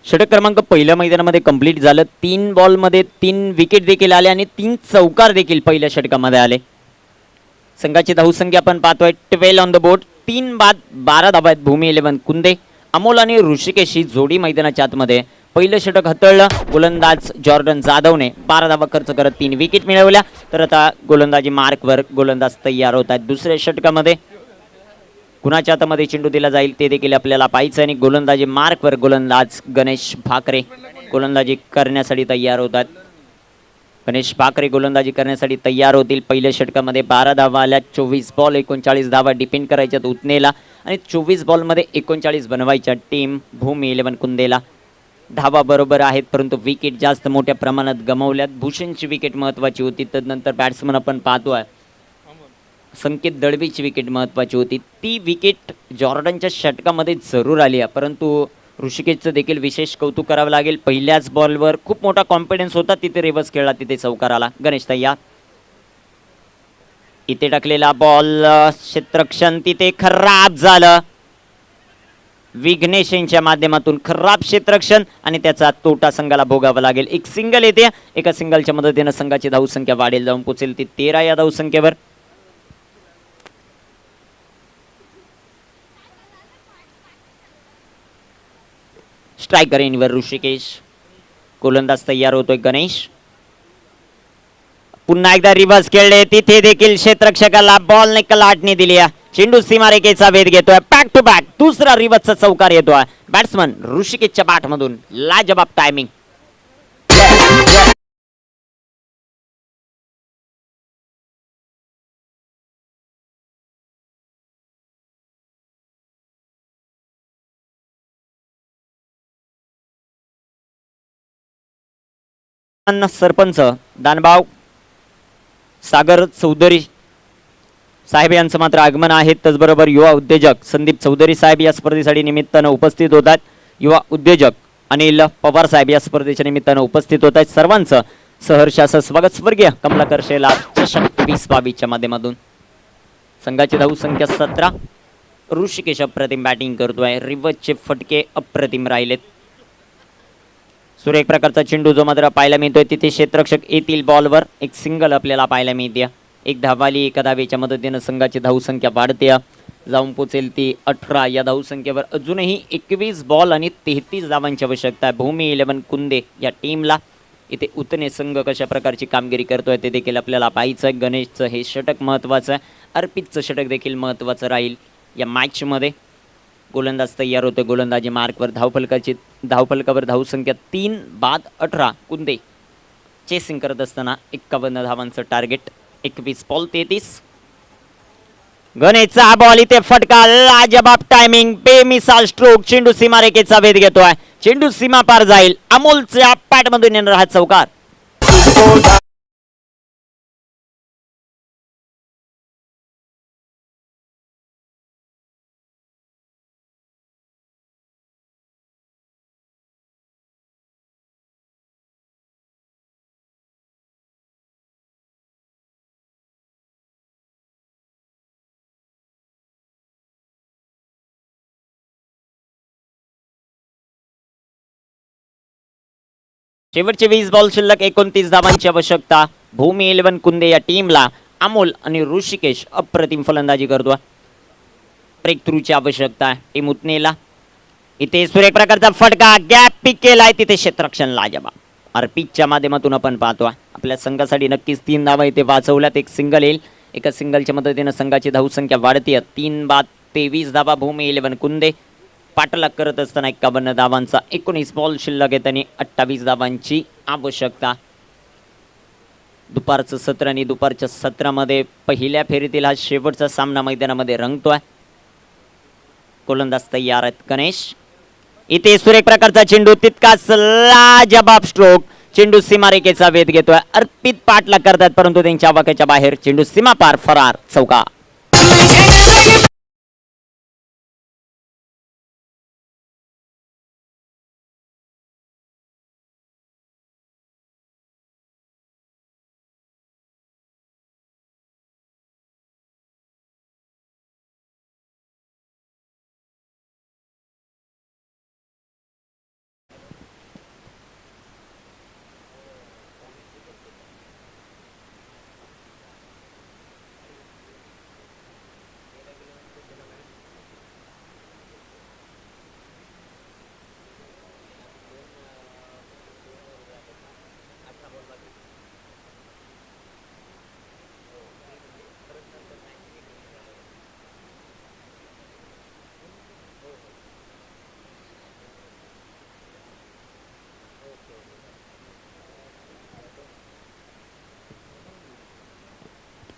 षटक क्रमांक पहिल्या मैदानामध्ये कंप्लीट झालं. 3 बॉलमध्ये 3 विकेट देखील आले आणि 3 चौकार देखील पहिल्या षटकामध्ये आले. संघाची धावसंख्या आपण पाहतोय 12 ऑन द बोर्ड. 3 बाद 12 धावा आहेत भूमी 11 कुंदे. अमोल आणि ऋषिकेश ही जोडी मैदानाच्या आतमध्ये. पहिलं षटक हाताळलं गोलंदाज जॉर्डन जाधवने 12 धावा खर्च करत 3 विकेट मिळवल्या. तर आता गोलंदाजी मार्कवर गोलंदाज तयार होत आहेत. दुसऱ्या षटकामध्ये कुणाच्या हातामध्ये चेंडू दिला जाईल ते देखील आपल्याला पाहायचं. आणि गोलंदाजी मार्कवर गोलंदाज गणेश भाकरे गोलंदाजी करण्यासाठी तयार होतात. गणेश भाकरे गोलंदाजी करण्यासाठी तयार होतील. पहिल्या षटकामध्ये 12 धावा आल्या, 24 बॉल 39 धावा डिपेंड करायच्यात उतनेला आणि 24 बॉलमध्ये 39 बनवायच्या टीम भूमी 11 कुंदेला. धावा बरोबर आहेत परंतु विकेट जास्त मोठ्या प्रमाणात गमावल्यात. भूषणची विकेट महत्त्वाची होती. तदनंतर बॅट्समन आपण पाहतोय संकेत दळवीची विकेट महत्त्वाची होती. ती विकेट जॉर्डनच्या षटकामध्ये जरूर आली आहे परंतु ऋषिकेशचं देखील विशेष कौतुक करावं लागेल. पहिल्याच बॉलवर खूप मोठा कॉन्फिडन्स होता. तिथे रिव्हर्स खेळला, तिथे चौकार आला. गणेश तयार. इथे टाकलेला बॉल क्षेत्ररक्षण तिथे खराब झालं. विघ्नेश यांच्या माध्यमातून खराब क्षेत्ररक्षण आणि त्याचा तोटा संघाला भोगावा लागेल. एक सिंगल येते. एका सिंगलच्या मदतीने संघाची धावसंख्या वाढेल, जाऊन पोचेल ती 13 या धावसंख्येवर. स्ट्रायकर इनवर ऋषिकेश. गोलंदाज तयार होतोय गणेश. पुन्हा एकदा रिव्हर्स खेळले, तिथे देखील क्षेत्ररक्षकाला बॉलने कलाटणी दिली. चेंडू सीमारेखेचा वेध घेतोय. बॅक टू बॅक दुसरा रिव्हर्सचा चौकार येतोय. बॅट्समन ऋषिकेशच्या बॅटमधून लाजबाब टायमिंग. सरपंच दानभाव सागर चौधरी साहेब यांचं मात्र आगमन आहे. त्याचबरोबर युवा उद्योजक संदीप चौधरी साहेब या स्पर्धेसाठी निमित्तानं उपस्थित होतात. युवा उद्योजक अनिल पवार साहेब या स्पर्धेच्या निमित्तानं उपस्थित होत आहेत. सर्वांचं सहर्ष असं स्वागत. स्वर्गीय कमलाकर शेलार चषक 2022च्या माध्यमातून. संघाची धावसंख्या 17. ऋषिकेश अप्रतिम बॅटिंग करतोय. रिव्हर्सचे फटके अप्रतिम राहिलेत. सुरेख प्रकारचा चेंडू जो मात्र पाहायला मिळतोय तिथे क्षेत्ररक्षक येतील बॉलवर. एक सिंगल आपल्याला पाहायला मिळते. एक धावाली एका धावेच्या मदतीनं संघाची धावसंख्या वाढते. जाऊन पोचेल ती 18 या धावसंख्येवर. अजूनही 21 बॉल आणि 33 धावांची आवश्यकता आहे भूमी 11 कुंदे या टीमला. इथे उतने संघ कशा प्रकारची कामगिरी करतोय ते देखील आपल्याला पाहायचं आहे. गणेशचं हे षटक महत्त्वाचं आहे. अर्पितचं षटक देखील महत्त्वाचं राहील या मॅचमध्ये. गोलंदाज तयार होते. गोलंदाजी मार्कवर धावफलकावर धावसंख्या 3 बाद 18 कुंदे चेसिंग करत असताना 51 धावांचं टार्गेट. 21 बॉल 33. गणेशचा बॉल इथे फटका लाजबाब टायमिंग बेमिसाल स्ट्रोक. चेंडू सीमारेखेचा वेध घेतोय. चेंडू सीमा पार जाईल. अमोलच्या पॅटमधून येणार हा चौकार. शेवटचे 20 बॉल शिल्लक. 29 धावांची आवश्यकता भूमी 11 कुंदे या टीमला. अमोल आणि ऋषिकेश अप्रतिम फलंदाजी करतोय. ब्रेक थ्रूची आवश्यकता आहे टीम उतनेला. इथे सुरेख प्रकारचा फटका गॅप पिक केलाय. तिथे क्षेत्ररक्षण लाजबाब. अर्पितच्या माध्यमातून आपण पाहतोय आपल्या संघासाठी नक्कीच 3 धावा इथे वाचवल्यात. एक सिंगल येईल. एका सिंगलच्या मदतीनं संघाची धावसंख्या वाढते. 3 बाद 23 धावा भूमी 11 कुंदे. पाठलाग करत असताना 51 धावांचा 19 बॉल शिल्लक आहे आणि 28 धावांची आवश्यकता. दुपारचं सत्र आणि दुपारच्या सत्रामध्ये पहिल्या फेरीतील हा शेवटचा सामना मैदानामध्ये रंगतोय. गोलंदाज तयार आहेत गणेश. इथे सुरेख प्रकारचा चेंडू तितकाच लाजबाब स्ट्रोक. चेंडू सीमारेखेचा वेध घेतोय. अर्पित पाठलाग करतात परंतु त्यांच्या आवाक्याच्या बाहेर. चेंडू सीमा पार फरार चौका.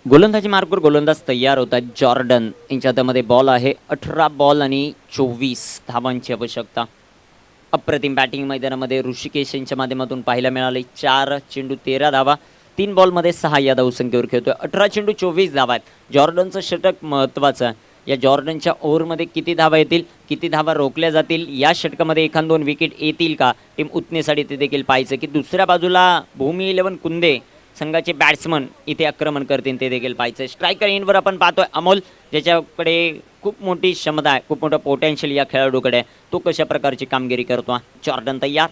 गोलंदाजी मार्कवर गोलंदाज तयार होतात. जॉर्डन यांच्या हातामध्ये बॉल आहे. 18 बॉल आणि 24 धावांची आवश्यकता. अप्रतिम बॅटिंग मैदानामध्ये ऋषिकेश यांच्या माध्यमातून पाहायला मिळाले. 4 चेंडू 13 धावा. 3 बॉलमध्ये 6 या धावसंख्येवर खेळतोय. 18 चेंडू 24 धावा आहेत. जॉर्डनचं षटक महत्त्वाचं आहे. या जॉर्डनच्या ओव्हरमध्ये किती धावा येतील, किती धावा रोखल्या जातील, या षटकामध्ये 1-2 विकेट येतील का टीम उतनेसाठी ते देखील पाहायचं. की दुसऱ्या बाजूला भूमी 11 कुंदे संघाचे बॅट्समन इथे आक्रमण करतील ते देखील पाहायचं. स्ट्रायकर इनवर आपण पाहतोय अमोल, ज्याच्याकडे खूप मोठी क्षमता आहे, खूप मोठं पोटेन्शियल या खेळाडूकडे. तो कशा प्रकारची कामगिरी करतो. जॉर्डन तयार.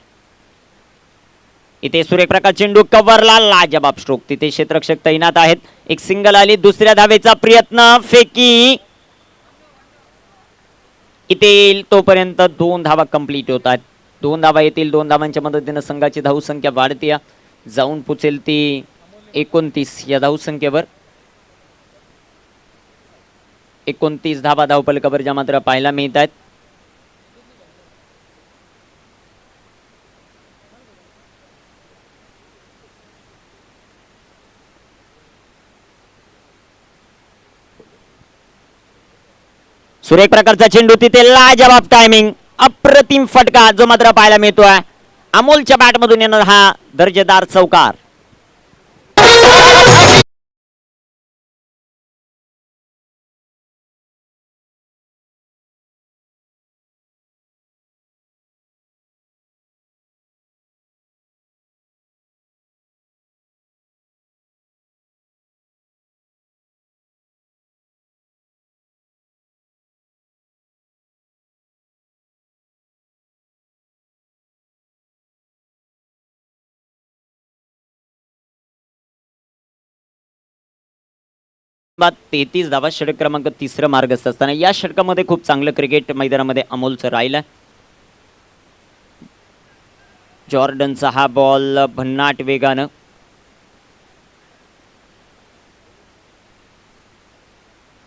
इथे सुरेख प्रकार चेंडू कव्हरला लाजबाब स्ट्रोक. तिथे क्षेत्ररक्षक तैनात आहेत. एक सिंगल आली. दुसऱ्या धावेचा प्रयत्न. फेकी इथे येईल तोपर्यंत 2 धावा कंप्लीट होतात. 2 धावा येतील. 2 धावांच्या मदतीनं संघाची धावसंख्या वाढते. जाऊन पोचेल ती 29 या धावसंख्येवर. 29 धावा धावफलकावर ज्या मात्र पाहायला मिळत आहेत. सुरेख प्रकारचा चेंडू. तिथे लाजबाब टायमिंग. अप्रतिम फटका जो मात्र पाहायला मिळतोय. अमोलच्या बॅटमधून येणार हा दर्जेदार चौकार. बाद 33 धावा, षटक क्रमांक 3 मार्गस्थ असताना या षटकामध्ये खूप चांगलं क्रिकेट मैदानामध्ये अमोलचं राहिलं. जॉर्डनचा हा बॉल भन्नाट वेगानं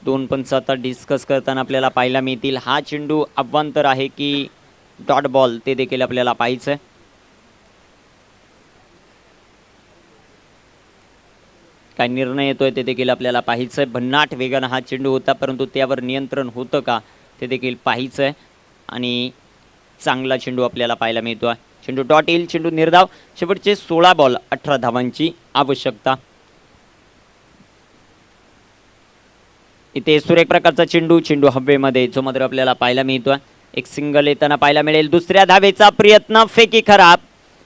दोन पंच आता डिस्कस करताना आपल्याला पाहायला मिळतील. हा चेंडू अवांतर आहे की डॉट बॉल ते देखील आपल्याला पाहायचं आहे. काय निर्णय येतोय ते देखील आपल्याला पाहायचं आहे. भन्नाट वेगानं हा चेंडू होता, परंतु त्यावर नियंत्रण होतं का ते देखील पाहायचं आहे. आणि चांगला चेंडू आपल्याला पाहायला मिळतोय. चेंडू डॉट येईल, चेंडू निर्धाव. शेवटचे 16 बॉल 18 धावांची आवश्यकता. इथे सुरेख प्रकारचा चेंडू हवेमध्ये जो मात्र आपल्याला पाहायला मिळतोय. एक सिंगल येताना पाहायला मिळेल. दुसऱ्या धावेचा प्रयत्न, फेकी खराब.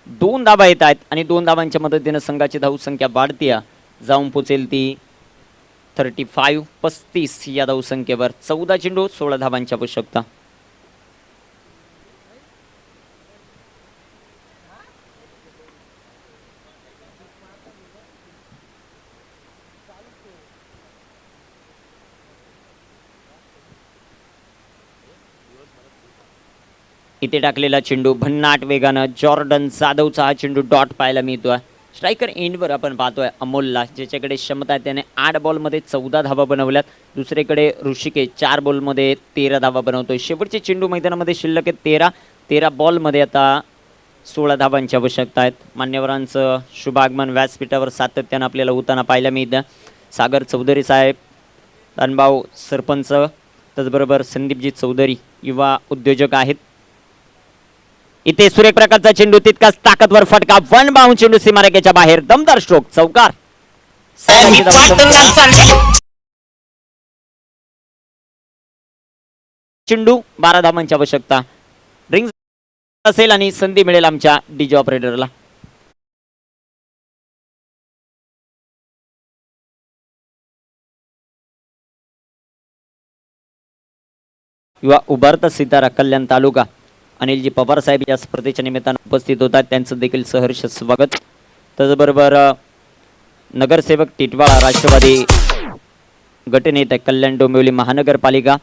2 धावा येत आहेत आणि 2 धावांच्या मदतीनं संघाची धावसंख्या वाढते, जाऊन पोचेल ती 35 या धावसंख्येवर. 14 चेंडू 16 धावांची आवश्यकता. इथे टाकलेला चेंडू भन्नाट वेगानं जॉर्डन जाधवचा हा चेंडू डॉट पाहायला मिळतोय. स्ट्रायकर एंडवर आपण पाहतोय अमोलला, ज्याच्याकडे क्षमता आहे. त्याने 8 बॉलमध्ये 14 धावा बनवल्यात. दुसरीकडे ऋषिकेश 4 बॉलमध्ये 13 धावा बनवतोय. शेवटचे चेंडू मैदानामध्ये शिल्लक आहेत 13 बॉलमध्ये आता 16 धावांची आवश्यकता आहेत. मान्यवरांचं शुभागमन व्यासपीठावर सातत्यानं आपल्याला होताना पाहायला मिळतं. सागर चौधरी साहेब, अनभाऊ सरपंच, त्याचबरोबर संदीपजी चौधरी युवा उद्योजक आहेत. इथे सुरेख प्रकारचा चेंडू, तितकाच ताकदवर फटका, वन बाउंड चेंडू सीमारेषेच्या बाहेर. दमदार स्ट्रोक, चौकार. चेंडू 12 धावांची आवश्यकता. रिंग असेल आणि संधी मिळेल आमच्या डीजे ऑपरेटरला. युवा उभारता सितारा कल्याण तालुका अनिलजी पवार साहेब या स्पर्धेच्या निमित्तानं उपस्थित होतात. त्यांचं देखील सहर्ष स्वागत. त्याचबरोबर नगरसेवक टिटवाळा राष्ट्रवादी गटनेते कल्याण डोंबिवली महानगरपालिका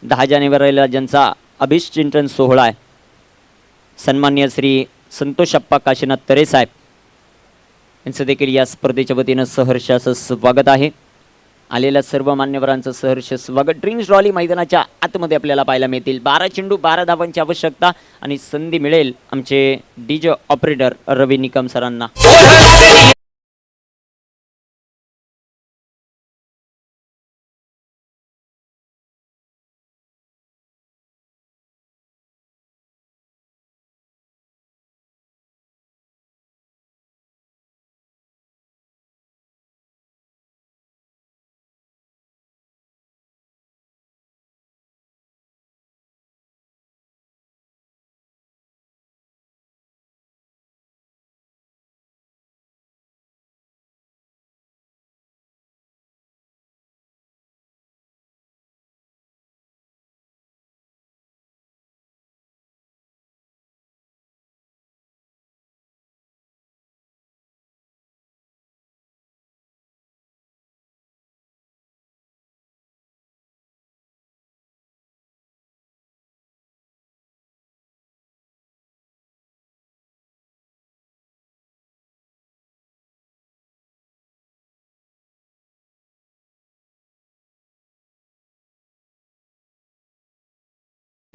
10 जानेवारीला ज्यांचा अभिषेचन सोहळा आहे, सन्माननीय श्री संतोषप्पा काशीनाथ तरे साहेब यांचं देखील या स्पर्धेच्या वतीनं सहर्ष असं स्वागत आहे. आलेल्या सर्व मान्यवरांचं सहर्ष स्वागत. ड्रिंक्स रॉली मैदानाच्या आतमध्ये आपल्याला पाहायला मिळतील. 12 चेंडू 12 धावांची आवश्यकता आणि संधी मिळेल आमचे डीजे ऑपरेटर रवी निकम सरांना.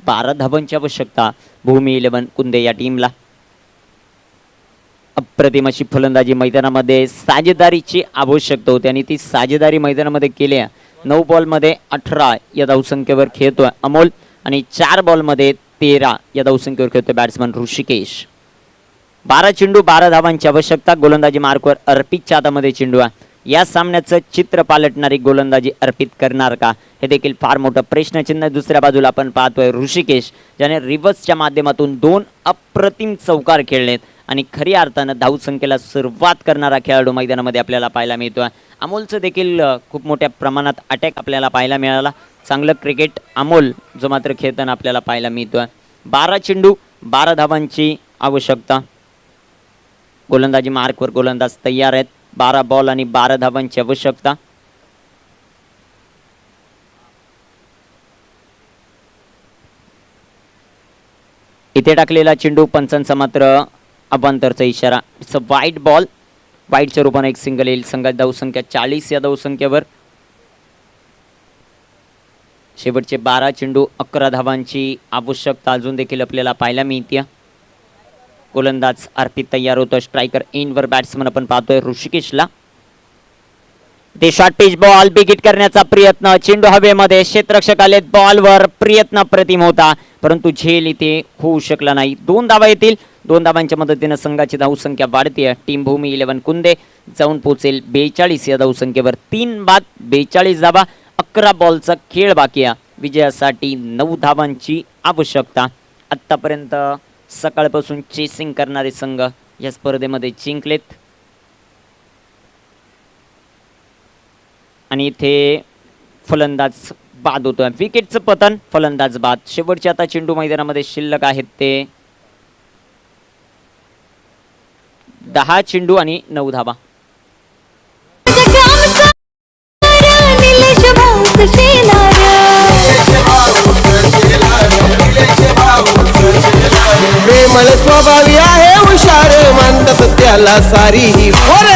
बारा धावांची आवश्यकता भूमी 11 कुंदे या टीमला. अप्रतिम अशी फलंदाजी मैदानामध्ये साजेदारीची आवश्यकता होती आणि ती साजेदारी मैदानामध्ये केली. 9 बॉलमध्ये 18 या धावसंख्येवर खेळतोय अमोल आणि 4 बॉलमध्ये 13 या धावसंख्येवर खेळतोय बॅट्समन ऋषिकेश. 12 चेंडू 12 धावांची आवश्यकता. गोलंदाजी मार्कवर अर्पितच्या हातामध्ये चेंडू आहे. या सामन्याचं चित्र पालटणारी गोलंदाजी अर्पित करणार का, हे देखील फार मोठं प्रश्नचिन्ह. दुसऱ्या बाजूला आपण पाहतोय ऋषिकेश, ज्याने रिव्हर्सच्या माध्यमातून 2 अप्रतिम चौकार खेळलेत आणि खऱ्या अर्थानं धावसंख्येला सुरुवात करणारा खेळाडू मैदानामध्ये आपल्याला पाहायला मिळतोय. अमोलचं देखील खूप मोठ्या प्रमाणात अटॅक आपल्याला पाहायला मिळाला. चांगलं क्रिकेट अमोल जो मात्र खेळताना आपल्याला पाहायला मिळतोय. 12 चेंडू 12 धावांची आवश्यकता. गोलंदाजी मार्कवर गोलंदाज तयार आहेत. 12 बॉल आणि 12 धावांची आवश्यकता. इथे टाकलेला चेंडू पंचांचा मात्र अबांतरचा इशारा. इट्स अ वाईट बॉल. वाईटच्या रूपाने एक सिंगल येईल. संघाची धावसंख्या 40 या धावसंख्येवर. शेवटचे 12 चेंडू 11 धावांची आवश्यकता अजून देखील आपल्याला पाहायला मिळते. गोलंदाज अर्पित तयार होतो. स्ट्रायकर इनवर बॅट्समन आपण पाहतोय ऋषिकेशला. ते शॉर्ट पिच बॉल बिगिट करण्याचा प्रयत्न. चेंडू हवेमध्ये. क्षेत्ररक्षक आले बॉलवर. प्रयत्न प्रतिम होता परंतु झेल इथे होऊ शकला नाही. 2 धावा येतील. 2 धावांच्या मदतीने संघाची धावसंख्या वाढते. टीम भूमी 11 कुंदे जाऊन पोहोचेल 42 या धावसंख्येवर. 3 बाद 42 धावा. 11 बॉलचा खेळ बाकी आहे. विजयासाठी 9 धावांची आवश्यकता. आतापर्यंत सकाळपासून चेसिंग करणारे संघ या स्पर्धेमध्ये जिंकलेत आणि इथे फलंदाज बाद होतोय. विकेटचं पतन. फलंदाज बाद. शेवटचे आता चेंडू मैदानामध्ये शिल्लक आहेत ते 10 चेंडू आणि 9 धावा. निलेश भाऊच शेलार प्रेमळ स्वभावी आहे हुशार मानतात त्याला सारी ही पोर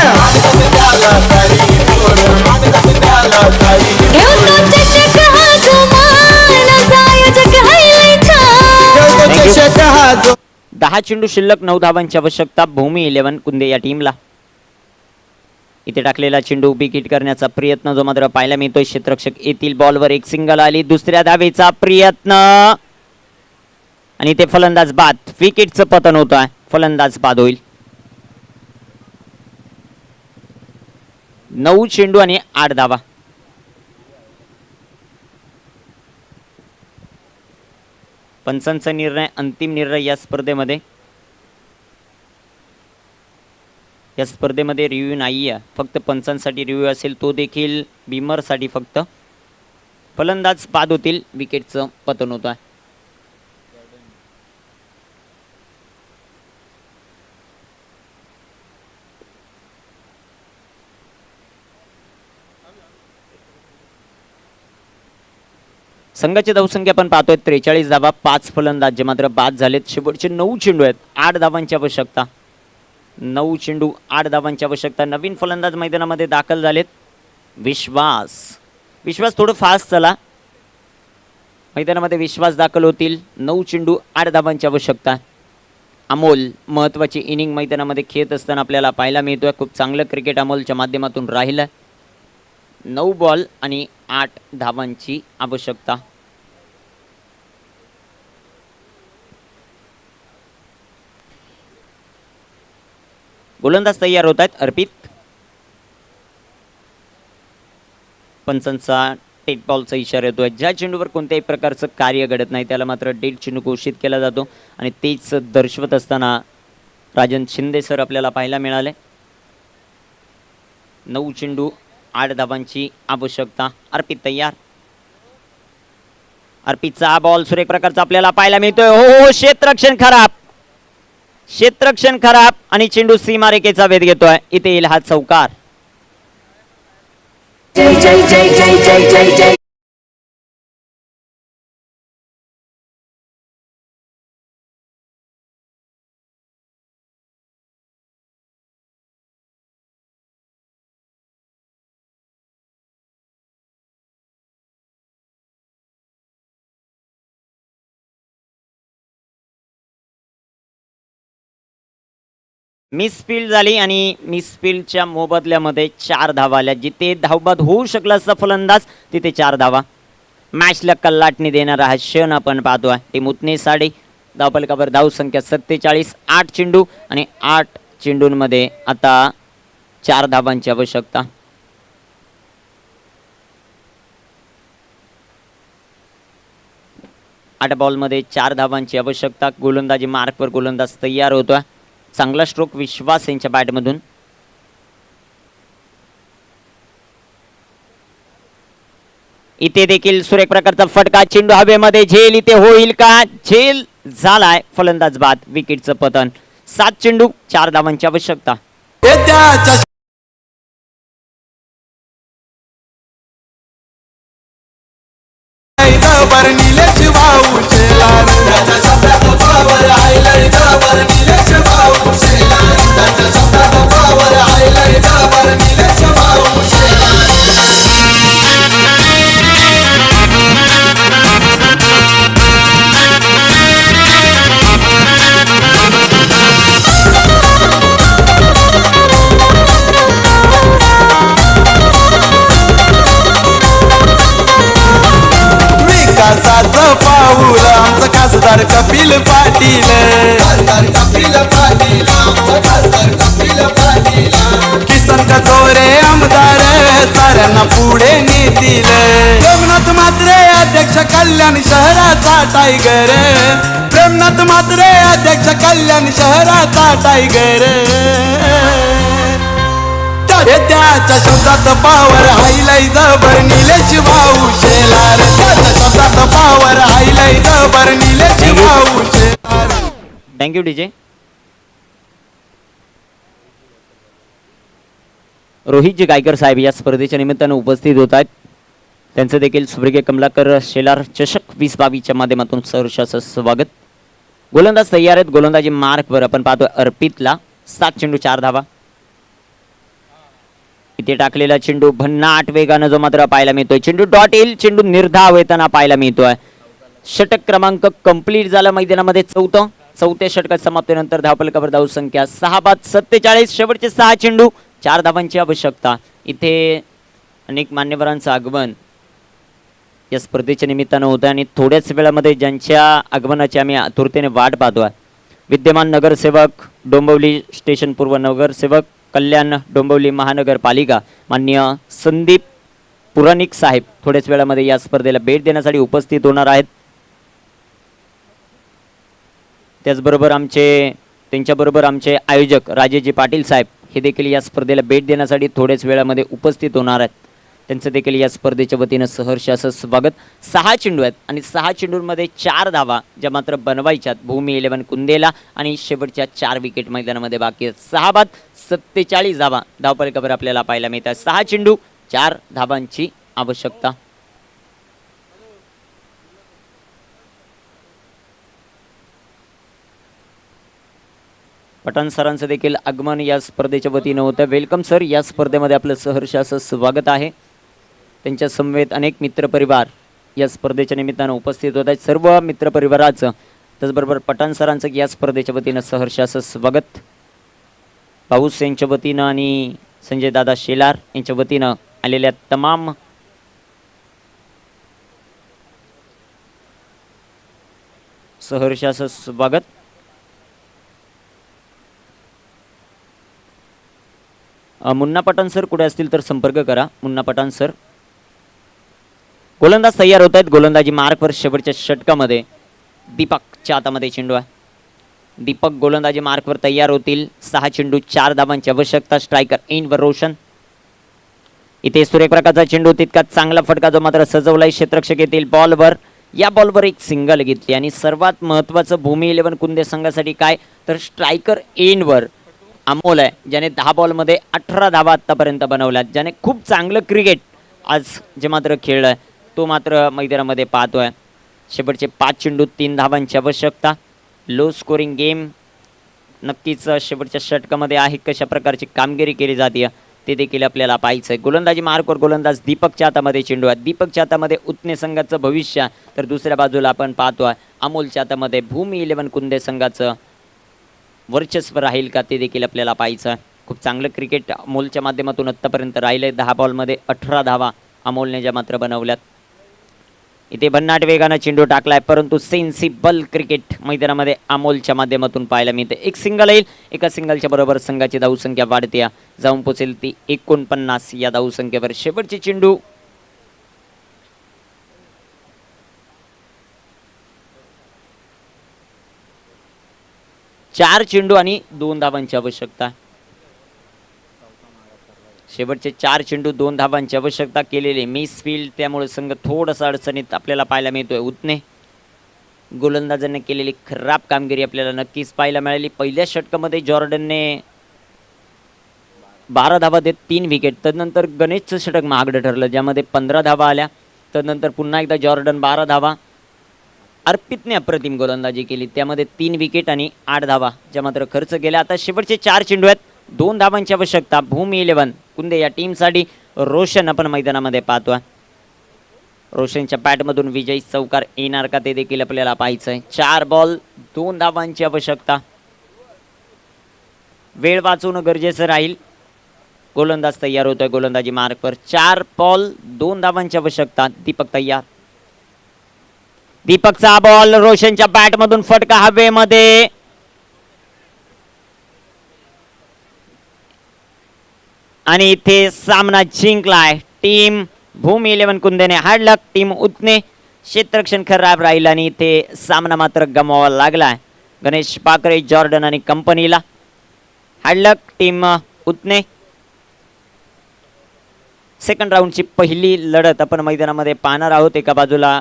घेऊन तो चषक हा जो मानाचा आयोजक हाय छान. चषक हा जो 10 चेंडू शिल्लक 9 धावांची आवश्यकता भूमी 11 कुंदे या टीमला. इथे टाकलेला चेंडू विकेट करण्याचा प्रयत्न जो मात्र पाहायला मिळतोय. क्षेत्ररक्षक येथील बॉलवर एक सिंगल आली. दुसऱ्या धावेचा प्रयत्न आणि ते फलंदाज बाद. विकेटचं पतन होत आहे. फलंदाज बाद होईल. 9 चेंडू आणि 8 धावा. पंचांचा निर्णय अंतिम निर्णय या स्पर्धेमध्ये. या स्पर्धेमध्ये रिव्ह्यू नाही आहे. फक्त पंचांसाठी रिव्ह्यू असेल तो देखील बिमरसाठी फक्त. फलंदाज बाद होतील. विकेटचं पतन होत आहे. संघाची धावसंख्या आपण पाहतोय 43 धावा. 5 फलंदाज जे मात्र बाद झालेत. शेवटचे 9 चेंडू आहेत. 8 धावांची आवश्यकता. 9 चेंडू 8 धावांची आवश्यकता. नवीन फलंदाज मैदानामध्ये दाखल झालेत. विश्वास थोडं फास्ट चला. मैदानामध्ये विश्वास दाखल होतील. 9 चेंडू 8 धावांची आवश्यकता. अमोल महत्त्वाची इनिंग मैदानामध्ये खेळत असताना आपल्याला पाहायला मिळतोय. खूप चांगलं क्रिकेट अमोलच्या माध्यमातून राहिलं. 9 बॉल आणि 8 धावांची आवश्यकता. गोलंदाज तयार होत आहेत. अर्पित. पंचांचा डेड बॉलचा इशारा येतोय. ज्या चेंडूवर कोणत्याही प्रकारचं कार्य घडत नाही त्याला मात्र डेड चेंडू घोषित केला जातो आणि तेच दर्शवत असताना राजन शिंदे सर आपल्याला पाहायला मिळाले. 9 चेंडू 8 धावांची आवश्यकता. अर्पित तयार. अर्पितचा बॉल सुरेख प्रकारचा आपल्याला पाहायला मिळतोय. हो क्षेत्ररक्षण खराब. क्षेत्ररक्षण खराब आणि चेंडू सीमारेखेचा वेध घेतोय. इथे येईल हा चौकार. जय जय जय जय जय जय जय. मिसफील्ड झाली आणि मिसफील्डच्या मोबदल्यामध्ये 4 धावा आल्या. जिथे धावबाद होऊ शकला असता फलंदाज तिथे 4 धावा. मॅचला कल्लाटणी देणारा हा क्षण आपण पाहतोय. ते मुतने साडे धावफलकावर धावसंख्या 47. 8 चेंडू आणि 8 चेंडूंमध्ये आता 4 धावांची आवश्यकता. आठ बॉलमध्ये 4 धावांची आवश्यकता. गोलंदाजी मार्कवर गोलंदाज तयार होतोय. चांगला स्ट्रोक विश्वास यांच्या बॅटमधून. इथे देखील सुरेख प्रकारचा फटका. चेंडू हवेमध्ये. झेल इथे होईल का? झेल झालाय. फलंदाज बाद. विकेटचं पतन. 7 चेंडू 4 धावांची आवश्यकता. निलेश भाऊ शेलार राहुल आमचा खासदार कपिल पाटील किसन कचोरे आमदार साऱ्यांना पुढे नेतील प्रेमनाथ म्हात्रे अध्यक्ष कल्याण शहराचा टायगर प्रेमनाथ म्हात्रे अध्यक्ष कल्याण शहराचा टायगर त्याच्या शब्दात पावर हायलाई जबर निलेश भाऊ शेलार त्याच्या शब्दात पावर हायलाई जबर निलेश भाऊ शेलार. Thank you DJ. रोहितजी गायकर साहेब या स्पर्धेच्या निमित्तानं उपस्थित होत आहेत. त्यांचं देखील सुब्रगे कमलाकर शेलार चषक 2022च्या माध्यमातून सहर्षाचं स्वागत. गोलंदाज तयार आहेत. गोलंदाजी मार्कवर आपण पाहतोय अर्पितला 7 चेंडू 4 धावा. इथे टाकलेला चेंडू भन्नाट वेगानं जो मात्र पाहायला मिळतोय. चेंडू डॉट येईल. चेंडू निर्धाव येताना पाहायला मिळतोय. षटक क्रमांक कंप्लीट झाला मैदानामध्ये. चौथ्या षटकात समाप्तीनंतर धावफलकावर धाव संख्या 6/47. शेवटचे 6 चेंडू 4 धावांची आवश्यकता. इथे अनेक मान्यवरांचं आगमन या स्पर्धेच्या निमित्तानं होतं आणि थोड्याच वेळामध्ये ज्यांच्या आगमनाची आम्ही आतुरतेने वाट पाहतोय. विद्यमान नगरसेवक डोंबिवली स्टेशन पूर्व नगरसेवक कल्याण डोंबिवली महानगरपालिका माननीय संदीप पुराणिक साहेब थोड्याच वेळामध्ये या स्पर्धेला भेट देण्यासाठी उपस्थित होणार आहेत. त्याचबरोबर त्यांच्याबरोबर आमचे आयोजक राजेजी पाटील साहेब हे देखील या स्पर्धेला भेट देण्यासाठी थोड्याच वेळामध्ये उपस्थित होणार आहेत. त्यांचं देखील या स्पर्धेच्या वतीनं सहर्ष असं स्वागत. 6 चेंडू आहेत आणि 6 चेंडूंमध्ये 4 धावा ज्या मात्र बनवायच्यात भूमी 11 कुंदेला आणि शेवटच्या 4 विकेट मैदानामध्ये बाकी आहेत. 6/47 धावा धावफलकावर आपल्याला पाहायला मिळतात. 6 चेंडू 4 धावांची आवश्यकता. पठाण सरांचं देखील आगमन या स्पर्धेच्या वतीनं होतं. Welcome sir. या स्पर्धेमध्ये आपलं सहर्ष असं स्वागत आहे. त्यांच्या समवेत अनेक मित्रपरिवार या स्पर्धेच्या निमित्तानं उपस्थित होत आहेत. सर्व मित्रपरिवाराचं त्याचबरोबर पठाण सरांचं या स्पर्धेच्या वतीनं सहर्ष असं स्वागत. पाऊस यांच्या वतीनं आणि संजय दादा शेलार यांच्या वतीनं आलेल्या तमाम सहर्ष असं स्वागत. मुन्ना पठाण सर कुठे असतील तर संपर्क करा. मुन्ना पठाण सर. गोलंदाज तयार होत आहेत. गोलंदाजी मार्कवर शेवटच्या षटकामध्ये दीपकच्या हातामध्ये चेंडू आहे. दीपक गोलंदाजी मार्कवर तयार होतील. 6 चेंडू 4 धावांची आवश्यकता. स्ट्रायकर इनवर रोशन. इथे सूर्यप्रकाशचा चेंडू तितका चांगला फटका जो मात्र सजवलाय क्षेत्ररक्षक येतील बॉलवर. या बॉलवर एक सिंगल घेतली आणि सर्वात महत्त्वाचं भूमी 11 कुंदे संघासाठी काय तर स्ट्रायकर एंडवर अमोल आहे ज्याने 10 बॉलमध्ये 18 धावा आत्तापर्यंत बनवल्यात. ज्याने खूप चांगलं क्रिकेट आज जे मात्र खेळलं तो मात्र मैदानामध्ये पाहतोय. शेवटचे 5 चेंडू 3 धावांची आवश्यकता. लो स्कोरिंग गेम नक्कीच शेवटच्या षटकामध्ये आहे. कशा प्रकारची कामगिरी केली जाते ते देखील आपल्याला पाहायचं आहे. गोलंदाजी मार्कवर गोलंदाज दीपकच्या हातामध्ये चेंडू आहे. दीपकच्या हातामध्ये उत्ने संघाचं भविष्य तर दुसऱ्या बाजूला आपण पाहतोय अमोलच्या हातामध्ये भूमी 11 कुंदे संघाचं वर्चस्व राहील का ते देखील आपल्याला पाहायचं आहे. खूप चांगलं क्रिकेट अमोलच्या माध्यमातून आत्तापर्यंत राहिलंय. 10 बॉलमध्ये 18 धावा अमोलने ज्या मात्र बनवल्यात. इथे भन्नाट वेगानं चेंडू टाकलाय परंतु सेन्सिबल क्रिकेट मैदानामध्ये अमोलच्या माध्यमातून पाहायला मिळते. एक सिंगल येईल. एका सिंगलच्या बरोबर संघाची धावसंख्या वाढते जाऊन पोचेल ती 49 या धावसंख्येवर. शेवटचे चेंडू चार चेंडू आणि 2 धावांची आवश्यकता. शेवटचे 4 चेंडू 2 धावांची आवश्यकता केलेले मिस फील्ड त्यामुळे संघ थोडासा अडचणीत आपल्याला पाहायला मिळतोय. उत्ने गोलंदाजांनी केलेली खराब कामगिरी आपल्याला नक्कीच पाहायला मिळाली. पहिल्या षटकामध्ये जॉर्डनने 12 धावा देत 3 विकेट. तदनंतर गणेशचं षटक महागडं ठरलं ज्यामध्ये 15 धावा आल्या. तदनंतर पुन्हा एकदा जॉर्डन 12 धावा. अर्पितने अप्रतिम गोलंदाजी केली त्यामध्ये 3 विकेट आणि 8 धावा ज्या मात्र खर्च केल्या. आता शेवटचे 4 चेंडू आहेत 2 धावांची आवश्यकता. भूमी 11 कुंदे या टीमसाठी रोशन आपण मैदानामध्ये पाहतोय. रोशनच्या बॅटमधून विजयी चौकार येणार का ते देखील आपल्याला पाहायचं आहे. 4 बॉल 2 धावांची आवश्यकता. वेळ वाचवणं गरजेचं राहील. गोलंदाज तयार होतोय गोलंदाजी मार्कवर. 4 बॉल 2 धावांची आवश्यकता. दीपक तयार. दीपकचा बॉल रोशनच्या बॅट मधून फटका हवेमध्ये. आणि इथे सामना जिंकलाय टीम भूमी 11 कुंदेने. हार्ड लक टीम उतने. क्षेत्ररक्षण खराब राहील आणि इथे सामना मात्र गमवावा लागलाय गणेश पाकरे, जॉर्डन आणि कंपनीला. हार्ड लक टीम उतने. सेकंड राऊंडची पहिली लढत आपण मैदानामध्ये पाहणार आहोत. एका बाजूला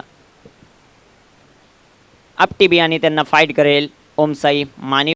आपटीबी आणि त्यांना फाईट करेल ओमसाई मानी.